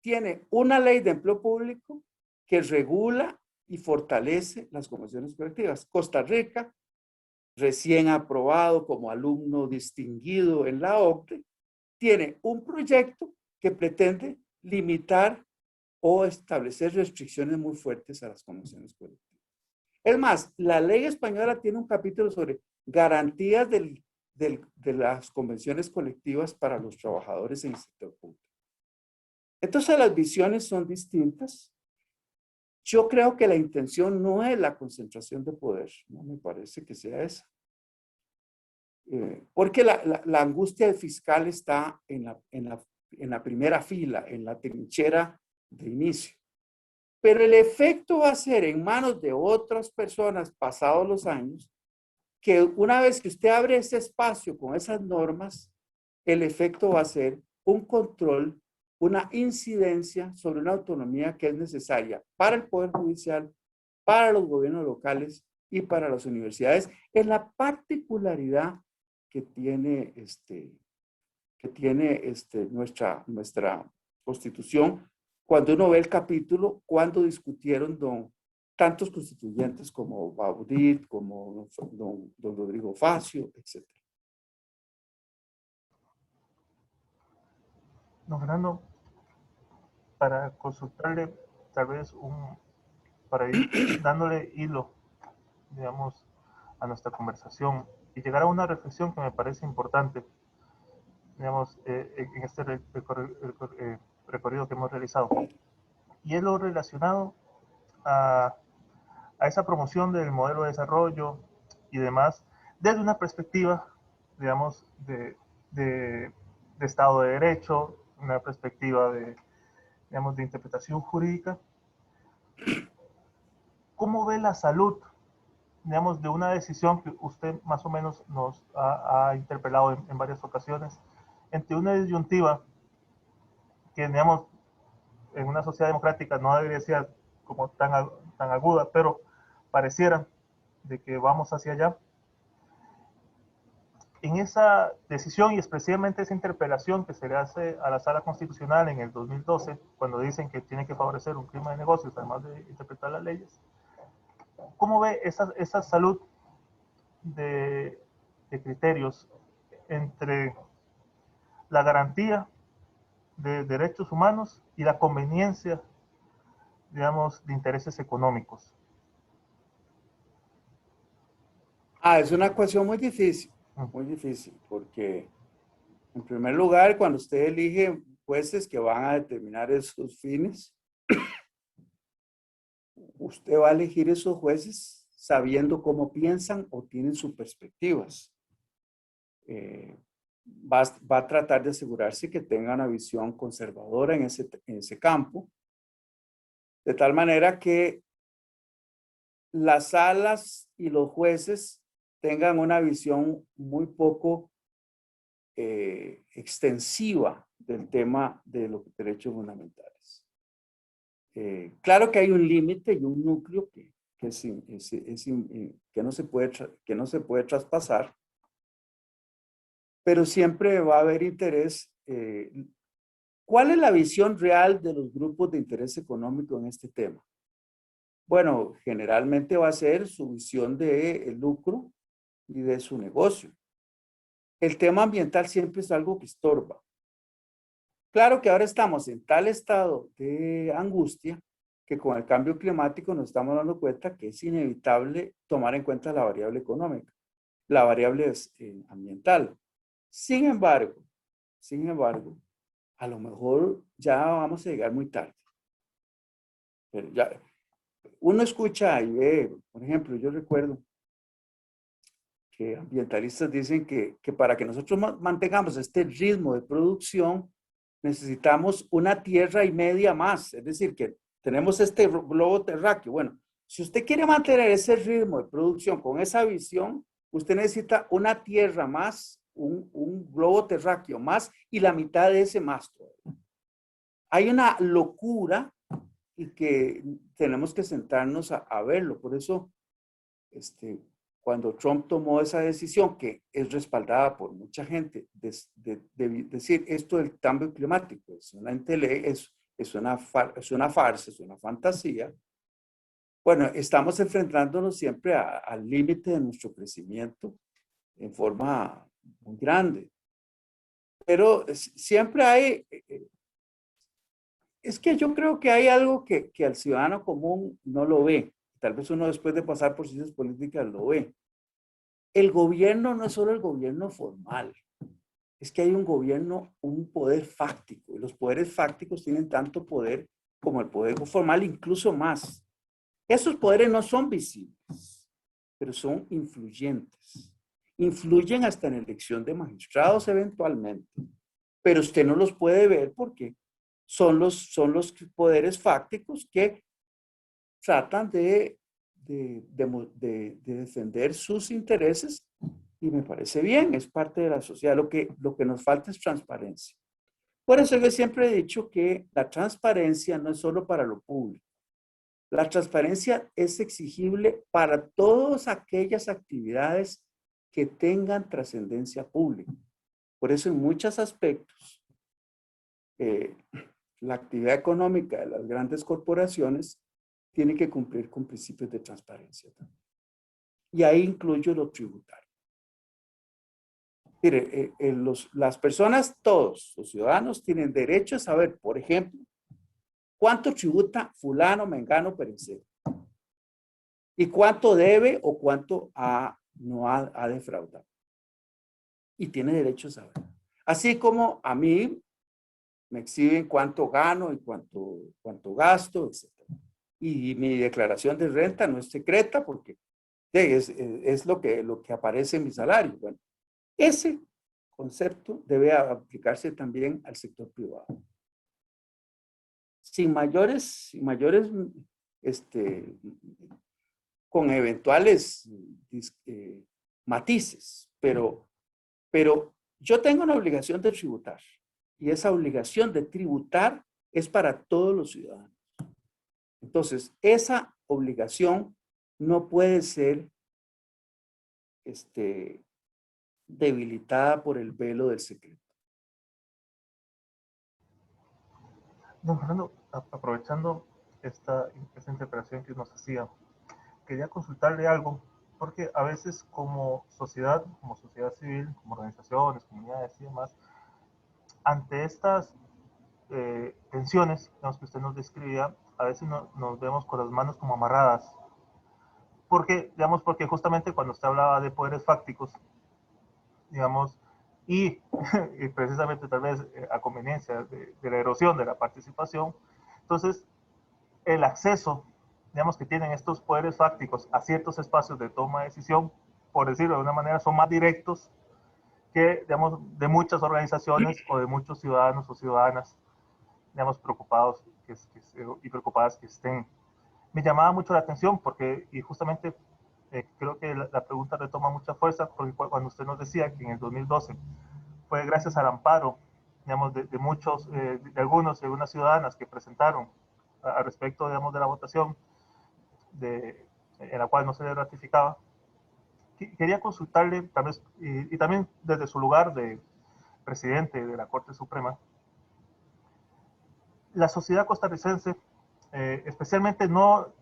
tiene una ley de empleo público que regula y fortalece las convenciones colectivas. Costa Rica, recién aprobado como alumno distinguido en la OCDE, tiene un proyecto que pretende limitar o establecer restricciones muy fuertes a las convenciones colectivas. Es más, la ley española tiene un capítulo sobre garantías de las convenciones colectivas para los trabajadores en el sector público. Entonces las visiones son distintas. Yo creo que la intención no es la concentración de poder, no me parece que sea esa. Porque la angustia fiscal está en la primera fila, en la trinchera de inicio. Pero el efecto va a ser en manos de otras personas pasados los años, que una vez que usted abre ese espacio con esas normas, el efecto va a ser un control, una incidencia sobre una autonomía que es necesaria para el Poder Judicial, para los gobiernos locales y para las universidades, en la particularidad que tiene, nuestra Constitución. Cuando uno ve el capítulo, cuando discutieron tantos constituyentes como Baudit, como don Rodrigo Facio, etc. Don Fernando, para consultarle tal vez para ir dándole hilo, digamos, a nuestra conversación y llegar a una reflexión que me parece importante, digamos, en este recorrido que hemos realizado. Y es lo relacionado a, a esa promoción del modelo de desarrollo y demás, desde una perspectiva, digamos, de Estado de Derecho, una perspectiva digamos, de interpretación jurídica. ¿Cómo ve la salud, digamos, de una decisión que usted más o menos nos ha interpelado en varias ocasiones, entre una disyuntiva que, digamos, en una sociedad democrática no debería ser como tan aguda, pero pareciera de que vamos hacia allá? En esa decisión y especialmente esa interpelación que se le hace a la Sala Constitucional en el 2012, cuando dicen que tiene que favorecer un clima de negocios, además de interpretar las leyes, ¿cómo ve esa salud de criterios entre la garantía de derechos humanos y la conveniencia, digamos, de intereses económicos? Es una ecuación muy difícil, porque en primer lugar, cuando usted elige jueces que van a determinar esos fines, usted va a elegir esos jueces sabiendo cómo piensan o tienen sus perspectivas. Va a tratar de asegurarse que tenga una visión conservadora en ese campo, de tal manera que las salas y los jueces tengan una visión muy poco extensiva del tema de los derechos fundamentales. Claro que hay un límite y un núcleo que no se puede traspasar, pero siempre va a haber interés. ¿Cuál es la visión real de los grupos de interés económico en este tema? Bueno, generalmente va a ser su visión de lucro y de su negocio. El tema ambiental siempre es algo que estorba. Claro que ahora estamos en tal estado de angustia que con el cambio climático nos estamos dando cuenta que es inevitable tomar en cuenta la variable económica, la variable ambiental. Sin embargo, a lo mejor ya vamos a llegar muy tarde. Pero ya, uno escucha y ve, por ejemplo, yo recuerdo que ambientalistas dicen que para que nosotros mantengamos este ritmo de producción, necesitamos una tierra y media más. Es decir, que tenemos este globo terráqueo. Bueno, si usted quiere mantener ese ritmo de producción con esa visión, usted necesita una tierra más, un globo terráqueo más y la mitad de ese más. Hay una locura y que tenemos que sentarnos a verlo. Por eso, cuando Trump tomó esa decisión, que es respaldada por mucha gente, de decir esto del cambio climático es una farsa, es una fantasía. Bueno, estamos enfrentándonos siempre al límite de nuestro crecimiento en forma muy grande. Pero siempre hay, es que yo creo que hay algo que al ciudadano común no lo ve. Tal vez uno después de pasar por ciencias políticas lo ve. El gobierno no es solo el gobierno formal, es que hay un gobierno, un poder fáctico, y los poderes fácticos tienen tanto poder como el poder formal, incluso más. Esos poderes no son visibles, pero son influyentes. Influyen hasta en la elección de magistrados eventualmente, pero usted no los puede ver porque son los poderes fácticos que tratan de defender sus intereses y me parece bien, es parte de la sociedad. Lo que nos falta es transparencia. Por eso yo siempre he dicho que la transparencia no es solo para lo público. La transparencia es exigible para todas aquellas actividades que tengan trascendencia pública. Por eso en muchos aspectos, la actividad económica de las grandes corporaciones tiene que cumplir con principios de transparencia también. Y ahí incluyo lo tributario. Mire, las personas, todos los ciudadanos tienen derecho a saber, por ejemplo, cuánto tributa fulano, mengano, perencero. Y cuánto debe o cuánto no ha defraudado. Y tiene derecho a saber. Así como a mí me exhiben cuánto gano y cuánto gasto, etc. Y mi declaración de renta no es secreta porque es lo que aparece en mi salario. Bueno, ese concepto debe aplicarse también al sector privado. Sin mayores, con eventuales matices, pero yo tengo una obligación de tributar y esa obligación de tributar es para todos los ciudadanos. Entonces, esa obligación no puede ser debilitada por el velo del secreto. Don Fernando, aprovechando esta interpretación que nos hacía, quería consultarle algo, porque a veces como sociedad civil, como organizaciones, comunidades y demás, ante estas tensiones, digamos, que usted nos describía, a veces nos vemos con las manos como amarradas, porque justamente cuando usted hablaba de poderes fácticos, digamos, y, y precisamente tal vez a conveniencia de la erosión de la participación, entonces el acceso, digamos, que tienen estos poderes fácticos a ciertos espacios de toma de decisión, por decirlo de una manera, son más directos que, digamos, de muchas organizaciones o de muchos ciudadanos o ciudadanas, digamos, preocupados y preocupadas que estén. Me llamaba mucho la atención porque, y justamente creo que la pregunta retoma mucha fuerza, porque cuando usted nos decía que en el 2012 fue gracias al amparo, digamos, de muchos, de algunas ciudadanas que presentaron al respecto, digamos, de la votación en la cual no se le ratificaba. Quería consultarle, tal vez, y también desde su lugar de presidente de la Corte Suprema, la sociedad costarricense, especialmente no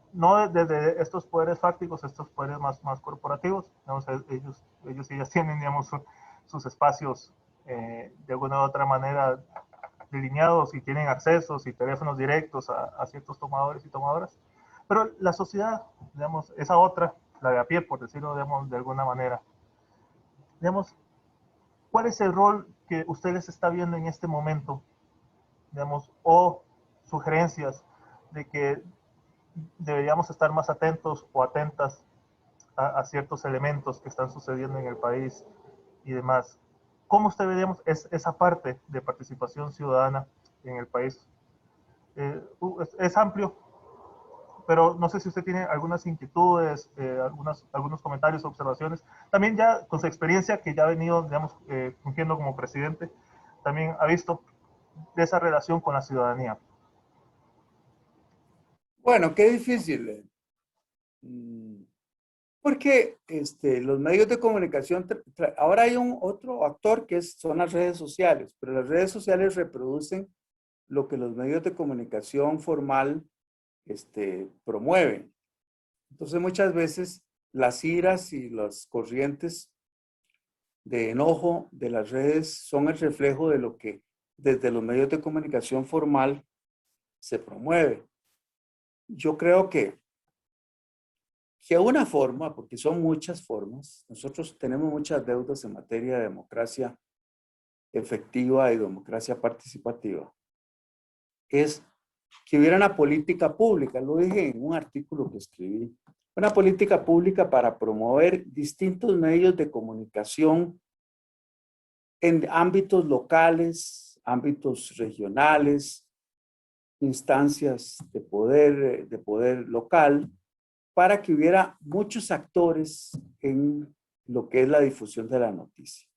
desde estos poderes fácticos, estos poderes más corporativos, digamos, ellos y ellas tienen, digamos, sus espacios de alguna u otra manera delineados y tienen accesos y teléfonos directos a ciertos tomadores y tomadoras, pero la sociedad, digamos, esa otra, la de a pie, por decirlo, digamos, de alguna manera, digamos, ¿cuál es el rol que ustedes está viendo en este momento, digamos, o sugerencias de que deberíamos estar más atentos o atentas a ciertos elementos que están sucediendo en el país y demás? ¿Cómo usted veríamos esa parte de participación ciudadana en el país? Es amplio, pero no sé si usted tiene algunas inquietudes, algunos comentarios, observaciones. También ya con su experiencia, que ya ha venido, digamos, fungiendo como presidente, también ha visto de esa relación con la ciudadanía. Bueno, qué difícil. Porque los medios de comunicación, ahora hay otro actor que son las redes sociales, pero las redes sociales reproducen lo que los medios de comunicación formal promueven. Entonces muchas veces las iras y las corrientes de enojo de las redes son el reflejo de lo que desde los medios de comunicación formal se promueve. Yo creo que una forma, porque son muchas formas, nosotros tenemos muchas deudas en materia de democracia efectiva y democracia participativa, es que hubiera una política pública, lo dije en un artículo que escribí, una política pública para promover distintos medios de comunicación en ámbitos locales, ámbitos regionales, instancias de poder local, para que hubiera muchos actores en lo que es la difusión de la noticia.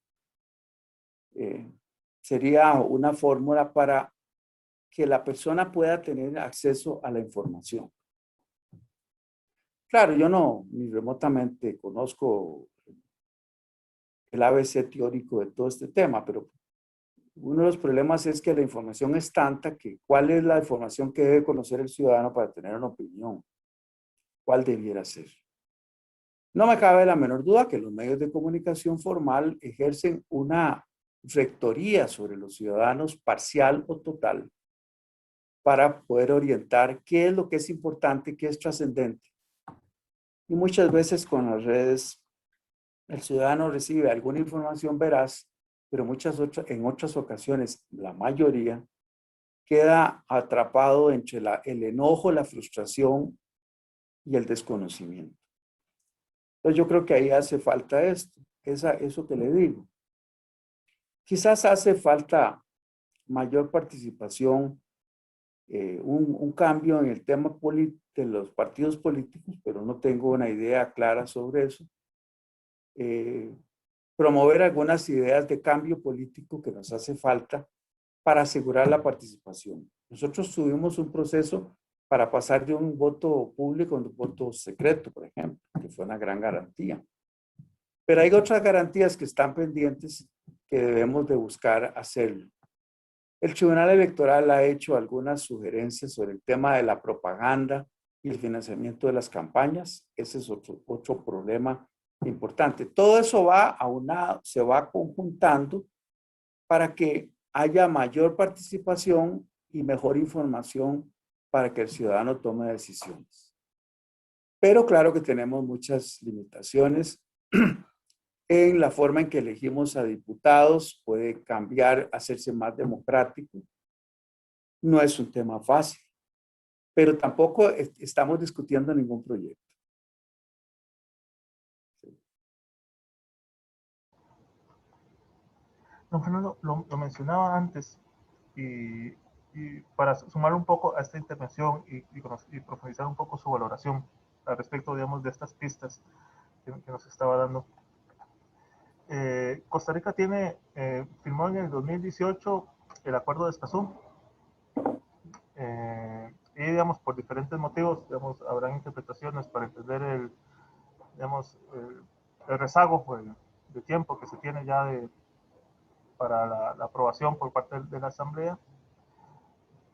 Sería una fórmula para que la persona pueda tener acceso a la información. Claro, yo no ni remotamente conozco el ABC teórico de todo este tema, pero uno de los problemas es que la información es tanta que ¿cuál es la información que debe conocer el ciudadano para tener una opinión? ¿Cuál debiera ser? No me cabe la menor duda que los medios de comunicación formal ejercen una rectoría sobre los ciudadanos parcial o total para poder orientar qué es lo que es importante, qué es trascendente. Y muchas veces con las redes el ciudadano recibe alguna información veraz, pero en otras ocasiones, la mayoría, queda atrapado entre el enojo, la frustración y el desconocimiento. Entonces yo creo que ahí hace falta esto, eso que le digo. Quizás hace falta mayor participación, un cambio en el tema de los partidos políticos, pero no tengo una idea clara sobre eso. Promover algunas ideas de cambio político que nos hace falta para asegurar la participación. Nosotros tuvimos un proceso para pasar de un voto público a un voto secreto, por ejemplo, que fue una gran garantía. Pero hay otras garantías que están pendientes que debemos de buscar hacerlo. El Tribunal Electoral ha hecho algunas sugerencias sobre el tema de la propaganda y el financiamiento de las campañas. Ese es otro problema importante. Todo eso se va conjuntando para que haya mayor participación y mejor información para que el ciudadano tome decisiones. Pero claro que tenemos muchas limitaciones en la forma en que elegimos a diputados, puede cambiar, hacerse más democrático. No es un tema fácil, pero tampoco estamos discutiendo ningún proyecto. Don Fernando, lo mencionaba antes y para sumar un poco a esta intervención y profundizar un poco su valoración al respecto, digamos, de estas pistas que nos estaba dando. Costa Rica firmó en el 2018 el Acuerdo de Escazú y, digamos, por diferentes motivos, digamos, habrán interpretaciones para entender digamos, el rezago de tiempo que se tiene ya para la aprobación por parte de la Asamblea.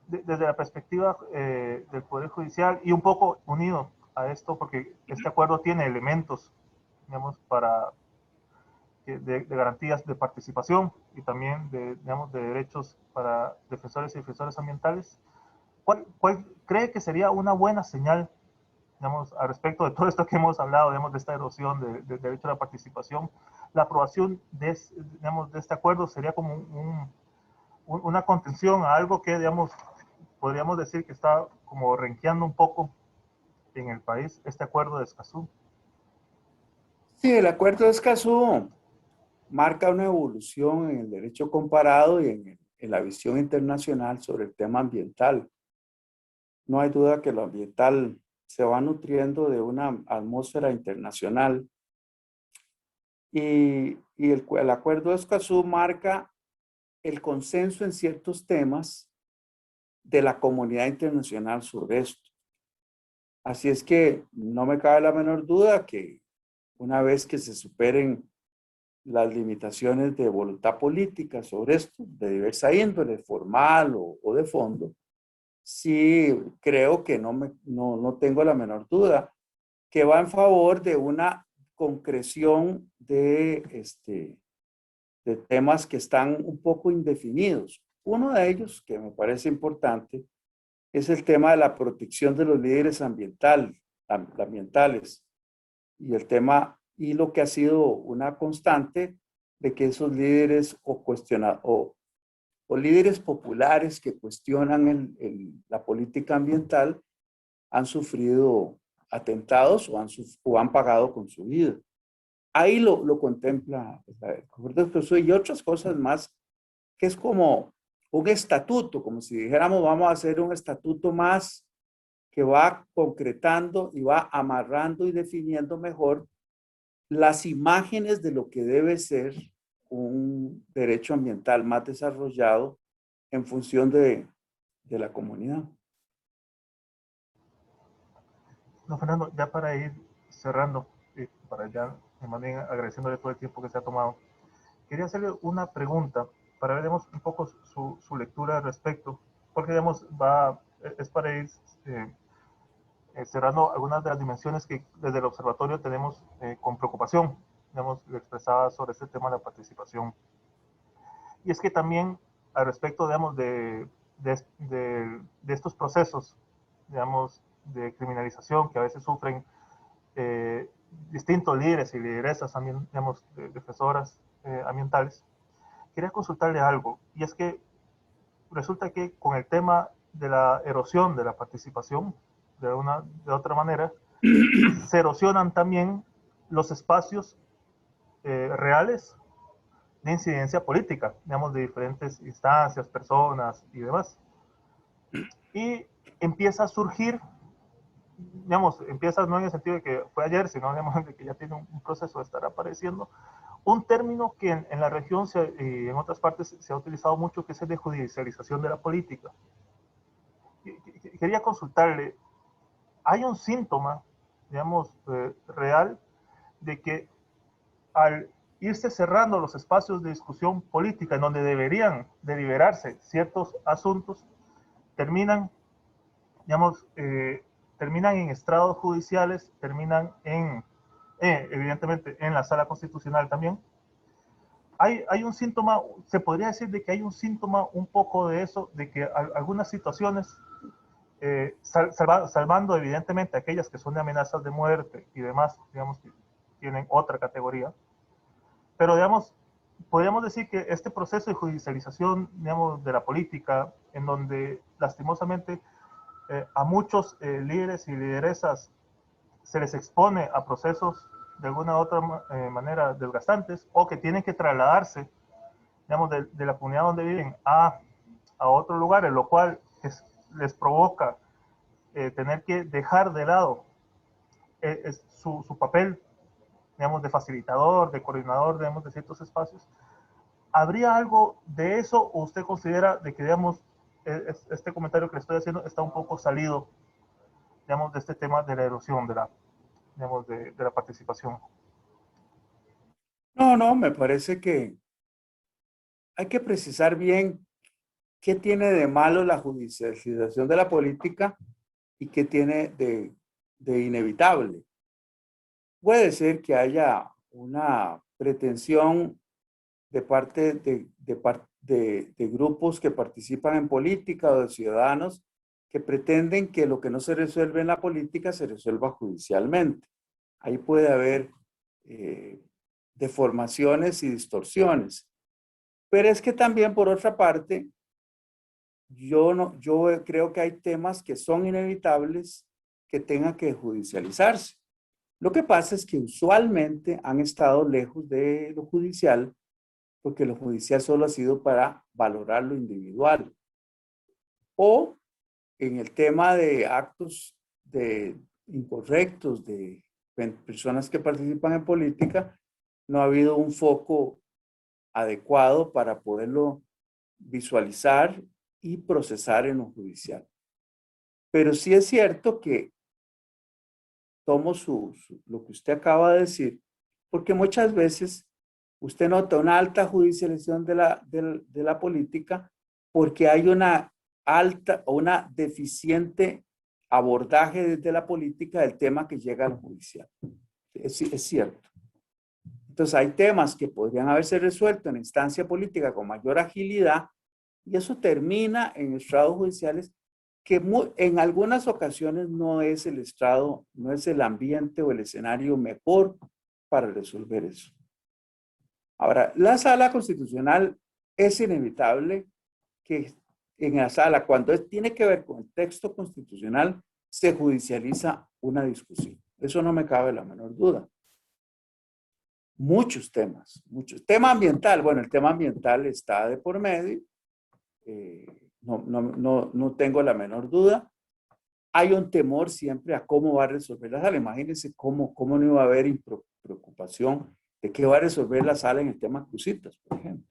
Desde la perspectiva del Poder Judicial y un poco unido a esto, porque este acuerdo tiene elementos, digamos, de garantías de participación y también digamos, de derechos para defensores y defensoras ambientales. ¿Cuál cree que sería una buena señal, digamos, al respecto de todo esto que hemos hablado, digamos, de esta erosión del derecho a la participación? La aprobación digamos, de este acuerdo sería como una contención a algo que, digamos, podríamos decir que está como renqueando un poco en el país, este acuerdo de Escazú. Sí, el acuerdo de Escazú marca una evolución en el derecho comparado y en la visión internacional sobre el tema ambiental. No hay duda que lo ambiental se va nutriendo de una atmósfera internacional y el acuerdo de Escazú marca el consenso en ciertos temas de la comunidad internacional sobre esto. Así es que no me cabe la menor duda que una vez que se superen las limitaciones de voluntad política sobre esto, de diversa índole, formal o de fondo, sí creo que no tengo la menor duda que va en favor de una concreción de temas que están un poco indefinidos. Uno de ellos, que me parece importante, es el tema de la protección de los líderes ambientales y el tema y lo que ha sido una constante de que esos líderes o líderes populares que cuestionan la política ambiental han sufrido atentados o han pagado con su vida. Ahí lo contempla el Acuerdo de Escazú y otras cosas más, que es como un estatuto, como si dijéramos vamos a hacer un estatuto más que va concretando y va amarrando y definiendo mejor las imágenes de lo que debe ser un derecho ambiental más desarrollado en función de la comunidad. No, Fernando, ya para ir cerrando, para ya, más bien agradeciéndole todo el tiempo que se ha tomado, quería hacerle una pregunta para ver, digamos, un poco su lectura al respecto, porque, digamos, es para ir cerrando algunas de las dimensiones que desde el observatorio tenemos con preocupación, digamos, expresadas sobre este tema de la participación. Y es que también al respecto, digamos, de estos procesos, digamos, de criminalización que a veces sufren distintos líderes y lideresas, digamos, defensoras ambientales, quería consultarle algo, y es que resulta que con el tema de la erosión de la participación, de otra manera, se erosionan también los espacios reales de incidencia política, digamos, de diferentes instancias, personas y demás. Y empieza a surgir, digamos, empieza no en el sentido de que fue ayer, sino digamos, de que ya tiene un proceso de estar apareciendo, un término que en la región y en otras partes se ha utilizado mucho, que es el de judicialización de la política. Quería consultarle, ¿hay un síntoma, digamos, real de que al irse cerrando los espacios de discusión política en donde deberían deliberarse ciertos asuntos, terminan, digamos, terminan en estrados judiciales, terminan evidentemente, en la sala constitucional también? Hay un síntoma, se podría decir de que hay un síntoma un poco de eso, de que algunas situaciones, salvando evidentemente aquellas que son de amenazas de muerte y demás, digamos que tienen otra categoría, pero digamos, podríamos decir que este proceso de judicialización, digamos, de la política, en donde lastimosamente a muchos líderes y lideresas se les expone a procesos de alguna u otra manera desgastantes, o que tienen que trasladarse, digamos, de la comunidad donde viven a otro lugar, en lo cual les provoca tener que dejar de lado su papel, digamos, de facilitador, de coordinador, digamos, de ciertos espacios. ¿Habría algo de eso, o usted considera de que, digamos, este comentario que le estoy haciendo está un poco salido, digamos, de este tema de la erosión digamos, de la participación? No, no, me parece que hay que precisar bien qué tiene de malo la judicialización de la política y qué tiene de inevitable. Puede ser que haya una pretensión de parte de grupos que participan en política o de ciudadanos que pretenden que lo que no se resuelve en la política se resuelva judicialmente. Ahí puede haber deformaciones y distorsiones. Pero es que también, por otra parte, yo creo que hay temas que son inevitables que tengan que judicializarse. Lo que pasa es que usualmente han estado lejos de lo judicial, porque lo judicial solo ha sido para valorar lo individual. O en el tema de actos incorrectos de personas que participan en política, no ha habido un foco adecuado para poderlo visualizar y procesar en lo judicial. Pero sí es cierto que tomo lo que usted acaba de decir, porque muchas veces usted nota una alta judicialización de la política porque hay una alta o una deficiente abordaje desde la política del tema que llega al judicial. Es cierto. Entonces hay temas que podrían haberse resuelto en instancia política con mayor agilidad y eso termina en estrados judiciales que en algunas ocasiones no es el estrado, no es el ambiente o el escenario mejor para resolver eso. Ahora, la sala constitucional es inevitable que en la sala, cuando tiene que ver con el texto constitucional, se judicializa una discusión. Eso no me cabe la menor duda. Muchos temas. Tema ambiental, bueno, el tema ambiental está de por medio. No tengo la menor duda. Hay un temor siempre a cómo va a resolver la sala. Imagínense cómo no iba a haber preocupación de qué va a resolver la sala en el tema Cruzitas, por ejemplo.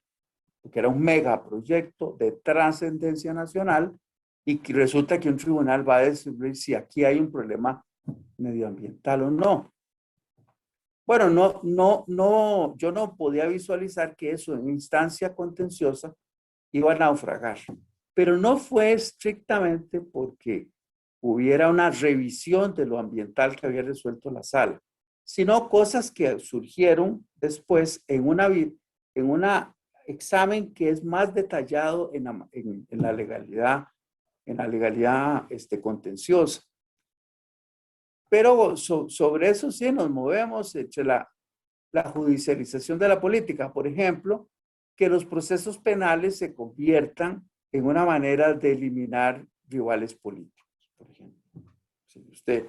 Porque era un megaproyecto de trascendencia nacional y que resulta que un tribunal va a decidir si aquí hay un problema medioambiental o no. Bueno, yo no podía visualizar que eso en instancia contenciosa iba a naufragar, pero no fue estrictamente porque hubiera una revisión de lo ambiental que había resuelto la sala, sino cosas que surgieron después en una examen que es más detallado en la legalidad contenciosa. Pero sobre eso sí nos movemos entre la judicialización de la política, por ejemplo, que los procesos penales se conviertan en una manera de eliminar rivales políticos, por ejemplo. Si usted,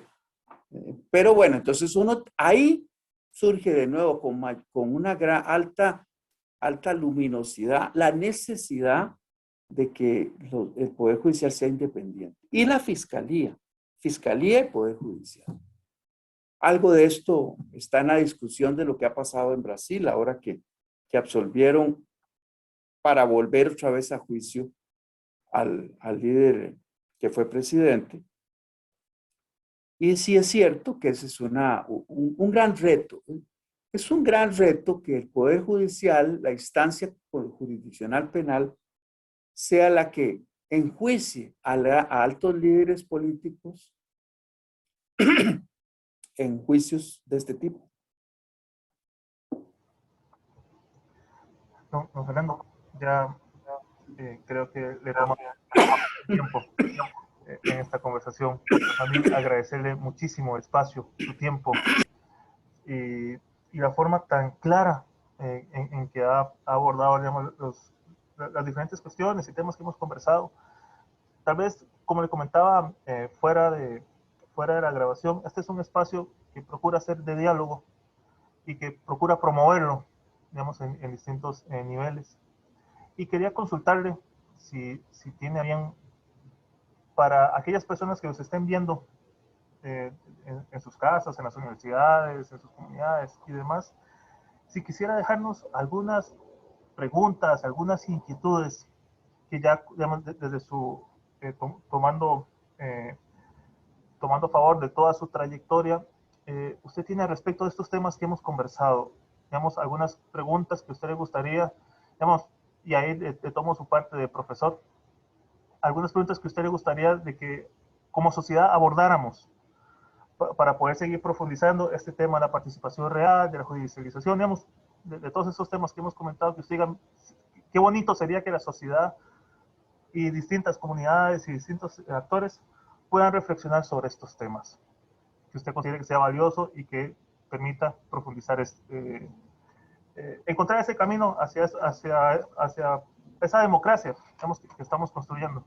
pero bueno, entonces uno ahí surge de nuevo con una gran alta luminosidad la necesidad de que el Poder Judicial sea independiente. Y la Fiscalía y Poder Judicial. Algo de esto está en la discusión de lo que ha pasado en Brasil, ahora que absolvieron para volver otra vez a juicio al líder que fue presidente. Y sí es cierto que ese es un gran reto. Es un gran reto que el Poder Judicial, la instancia jurisdiccional penal, sea la que enjuicie a altos líderes políticos en juicios de este tipo. Don Fernando, ya creo que le tomamos tiempo en esta conversación. A mí agradecerle muchísimo el espacio, su tiempo y la forma tan clara en que ha abordado, digamos, las diferentes cuestiones y temas que hemos conversado. Tal vez, como le comentaba fuera de la grabación, este es un espacio que procura ser de diálogo y que procura promoverlo, digamos, en distintos niveles. Y quería consultarle si tiene a bien, para aquellas personas que nos estén viendo en sus casas, en las universidades, en sus comunidades y demás, si quisiera dejarnos algunas preguntas, algunas inquietudes que ya, digamos, desde su tomando favor de toda su trayectoria, usted tiene respecto de estos temas que hemos conversado, digamos, algunas preguntas que a usted le gustaría, digamos, y ahí le tomo su parte de profesor, algunas preguntas que a usted le gustaría de que como sociedad abordáramos para poder seguir profundizando este tema de la participación real, de la judicialización, digamos, de todos esos temas que hemos comentado, que usted diga, qué bonito sería que la sociedad y distintas comunidades y distintos actores puedan reflexionar sobre estos temas, que usted considere que sea valioso y que permita profundizar, encontrar ese camino hacia esa democracia que estamos construyendo.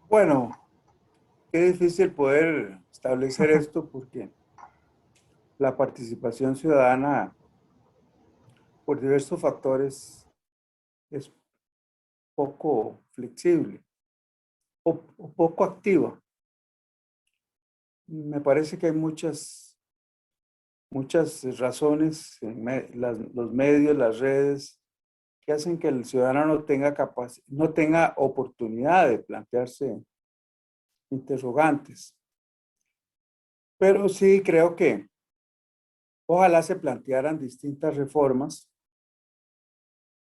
Bueno, qué difícil poder establecer esto porque la participación ciudadana, por diversos factores, es poco flexible o poco activa. Me parece que hay muchas razones en los medios, las redes, que hacen que el ciudadano no tenga oportunidad de plantearse interrogantes. Pero sí creo que ojalá se plantearan distintas reformas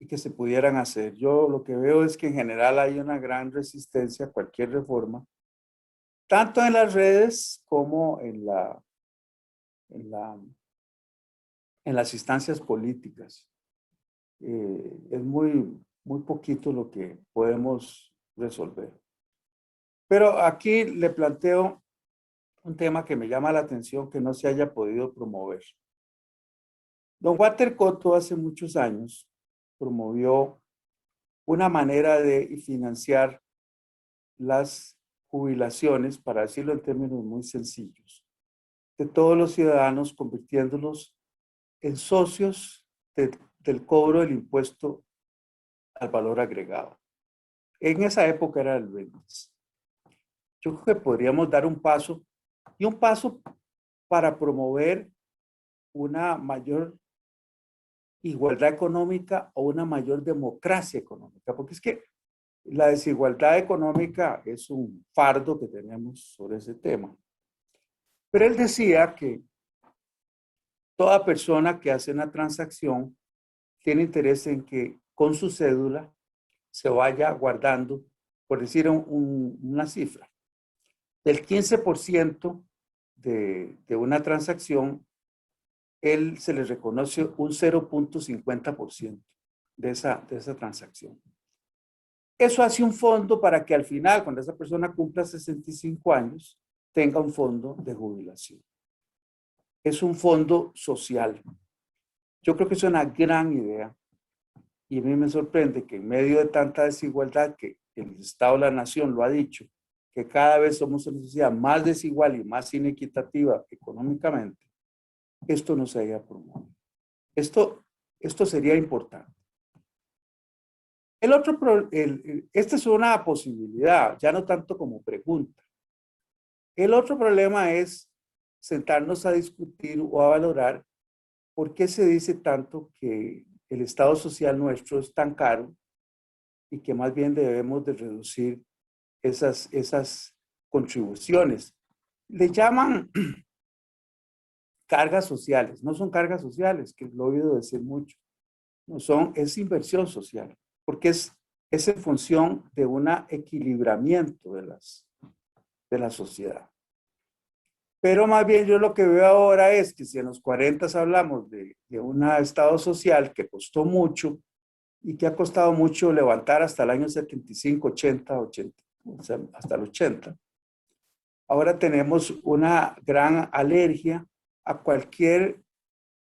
y que se pudieran hacer. Yo lo que veo es que en general hay una gran resistencia a cualquier reforma, tanto en las redes como en las instancias políticas. Es muy poquito lo que podemos resolver. Pero aquí le planteo un tema que me llama la atención que no se haya podido promover. Don Walter Cotto hace muchos años promovió una manera de financiar las jubilaciones, para decirlo en términos muy sencillos, de todos los ciudadanos, convirtiéndolos en socios del cobro del impuesto al valor agregado. En esa época era el BENIS. Yo creo que podríamos dar un paso para promover una mayor igualdad económica o una mayor democracia económica, porque es que la desigualdad económica es un fardo que tenemos sobre ese tema. Pero él decía que toda persona que hace una transacción tiene interés en que con su cédula se vaya guardando por decir una cifra, del 15% de una transacción, él se le reconoce un 0.50% de esa transacción. Eso hace un fondo para que al final, cuando esa persona cumpla 65 años, tenga un fondo de jubilación. Es un fondo social. Yo creo que es una gran idea. Y a mí me sorprende que en medio de tanta desigualdad, que el Estado de la Nación lo ha dicho, que cada vez somos una sociedad más desigual y más inequitativa económicamente, esto no se haya promovido. Esto sería importante. Esta es una posibilidad, ya no tanto como pregunta. El otro problema es sentarnos a discutir o a valorar por qué se dice tanto que el Estado social nuestro es tan caro y que más bien debemos de reducir esas contribuciones. Le llaman cargas sociales, no son cargas sociales, que lo he oído decir mucho, no son, es inversión social, porque es en función de un equilibramiento de la sociedad. Pero más bien yo lo que veo ahora es que si en los 40 hablamos de un Estado social que costó mucho y que ha costado mucho levantar hasta el año 75, 80, o sea, hasta el 80, ahora tenemos una gran alergia a cualquier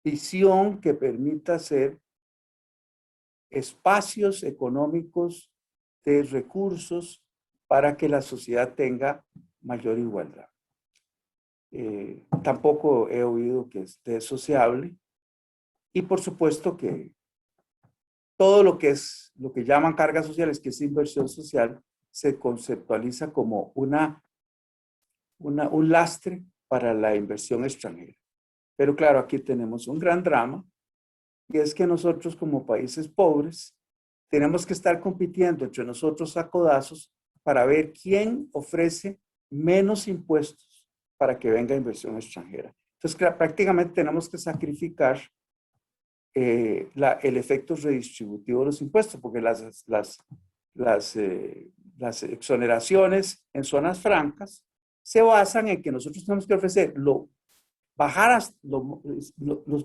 visión que permita hacer espacios económicos de recursos para que la sociedad tenga mayor igualdad. Tampoco he oído que esté sociable y por supuesto que todo lo que llaman cargas sociales, que es inversión social, se conceptualiza como un lastre para la inversión extranjera. Pero claro, aquí tenemos un gran drama y es que nosotros como países pobres tenemos que estar compitiendo entre nosotros a codazos para ver quién ofrece menos impuestos para que venga inversión extranjera. Entonces, prácticamente tenemos que sacrificar el efecto redistributivo de los impuestos, porque las exoneraciones en zonas francas se basan en que nosotros tenemos que ofrecer los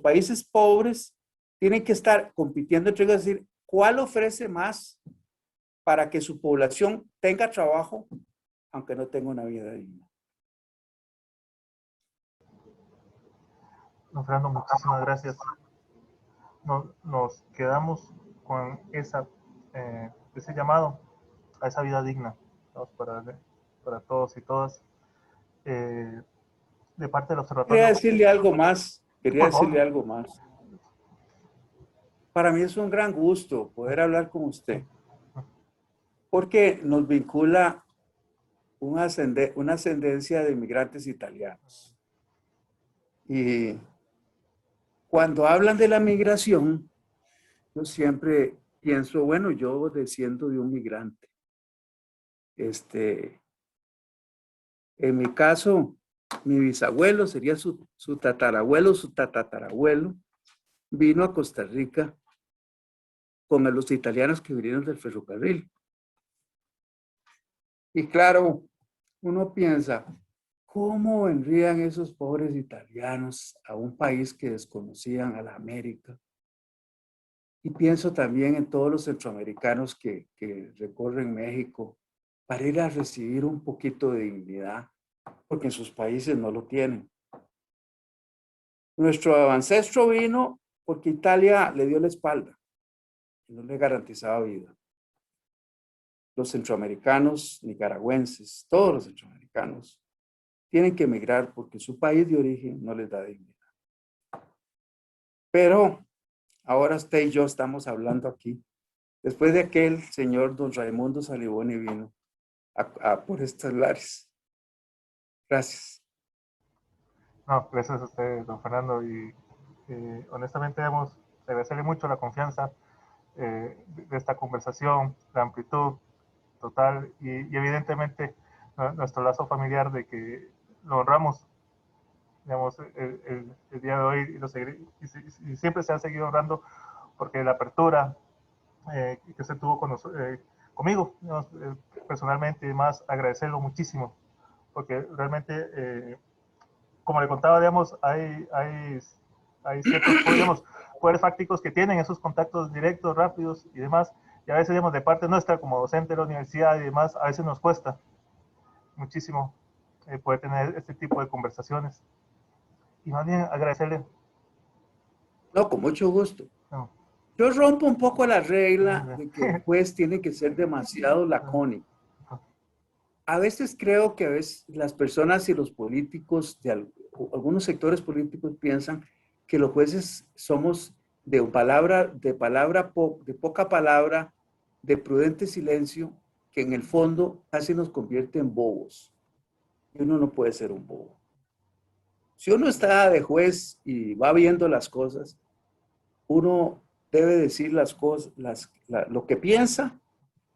países pobres tienen que estar compitiendo entre ellos, es decir, ¿cuál ofrece más para que su población tenga trabajo, aunque no tenga una vida digna? Don Fernando, muchísimas gracias. Nos quedamos con ese llamado a esa vida digna, ¿no? para todos y todas. De parte del Quería observatorio. decirle algo más, Por favor. Para mí es un gran gusto poder hablar con usted, porque nos vincula una ascendencia de inmigrantes italianos. Y cuando hablan de la migración, yo siempre pienso, bueno, yo desciendo de un migrante. En mi caso, mi bisabuelo sería su tatarabuelo, su tatarabuelo, vino a Costa Rica con los italianos que vinieron del ferrocarril. Y claro, uno piensa, ¿cómo vendrían esos pobres italianos a un país que desconocían, a la América? Y pienso también en todos los centroamericanos que recorren México para ir a recibir un poquito de dignidad, porque en sus países no lo tienen. Nuestro ancestro vino porque Italia le dio la espalda y no le garantizaba vida. Los centroamericanos, nicaragüenses, todos los centroamericanos tienen que emigrar porque su país de origen no les da dignidad. Pero ahora usted y yo estamos hablando aquí, después de que el señor don Raimundo Saliboni vino por estos lares. Gracias. No, gracias a usted, don Fernando. Y honestamente debemos agradecerle mucho la confianza de esta conversación, la amplitud total y evidentemente nuestro lazo familiar de que lo honramos, digamos, el día de hoy y siempre se ha seguido honrando porque la apertura que se tuvo con conmigo, digamos, personalmente, y demás, agradecerlo muchísimo, porque realmente, como le contaba, digamos, hay ciertos, digamos, poderes fácticos que tienen esos contactos directos, rápidos y demás, y a veces, digamos, de parte nuestra, como docente de la universidad y demás, a veces nos cuesta muchísimo poder tener este tipo de conversaciones. Y más bien agradecerle. No, con mucho gusto. No, Yo rompo un poco la regla de que el juez tiene que ser demasiado lacónico. A veces creo que a veces las personas y los políticos, algunos sectores políticos piensan que los jueces somos de poca palabra, de prudente silencio, que en el fondo casi nos convierte en bobos. Y uno no puede ser un bobo. Si uno está de juez y va viendo las cosas, uno debe decir las cosas, lo que piensa,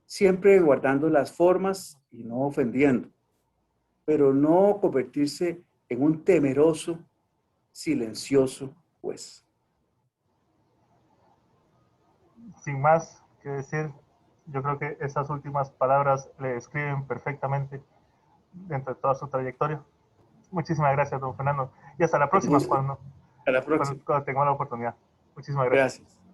siempre guardando las formas y no ofendiendo, pero no convertirse en un temeroso, silencioso juez. sin más que decir, yo creo que esas últimas palabras le describen perfectamente dentro de toda su trayectoria. Muchísimas gracias, don Fernando. Y hasta la próxima, A la próxima. cuando tengamos la oportunidad. Muchísimas gracias. Gracias.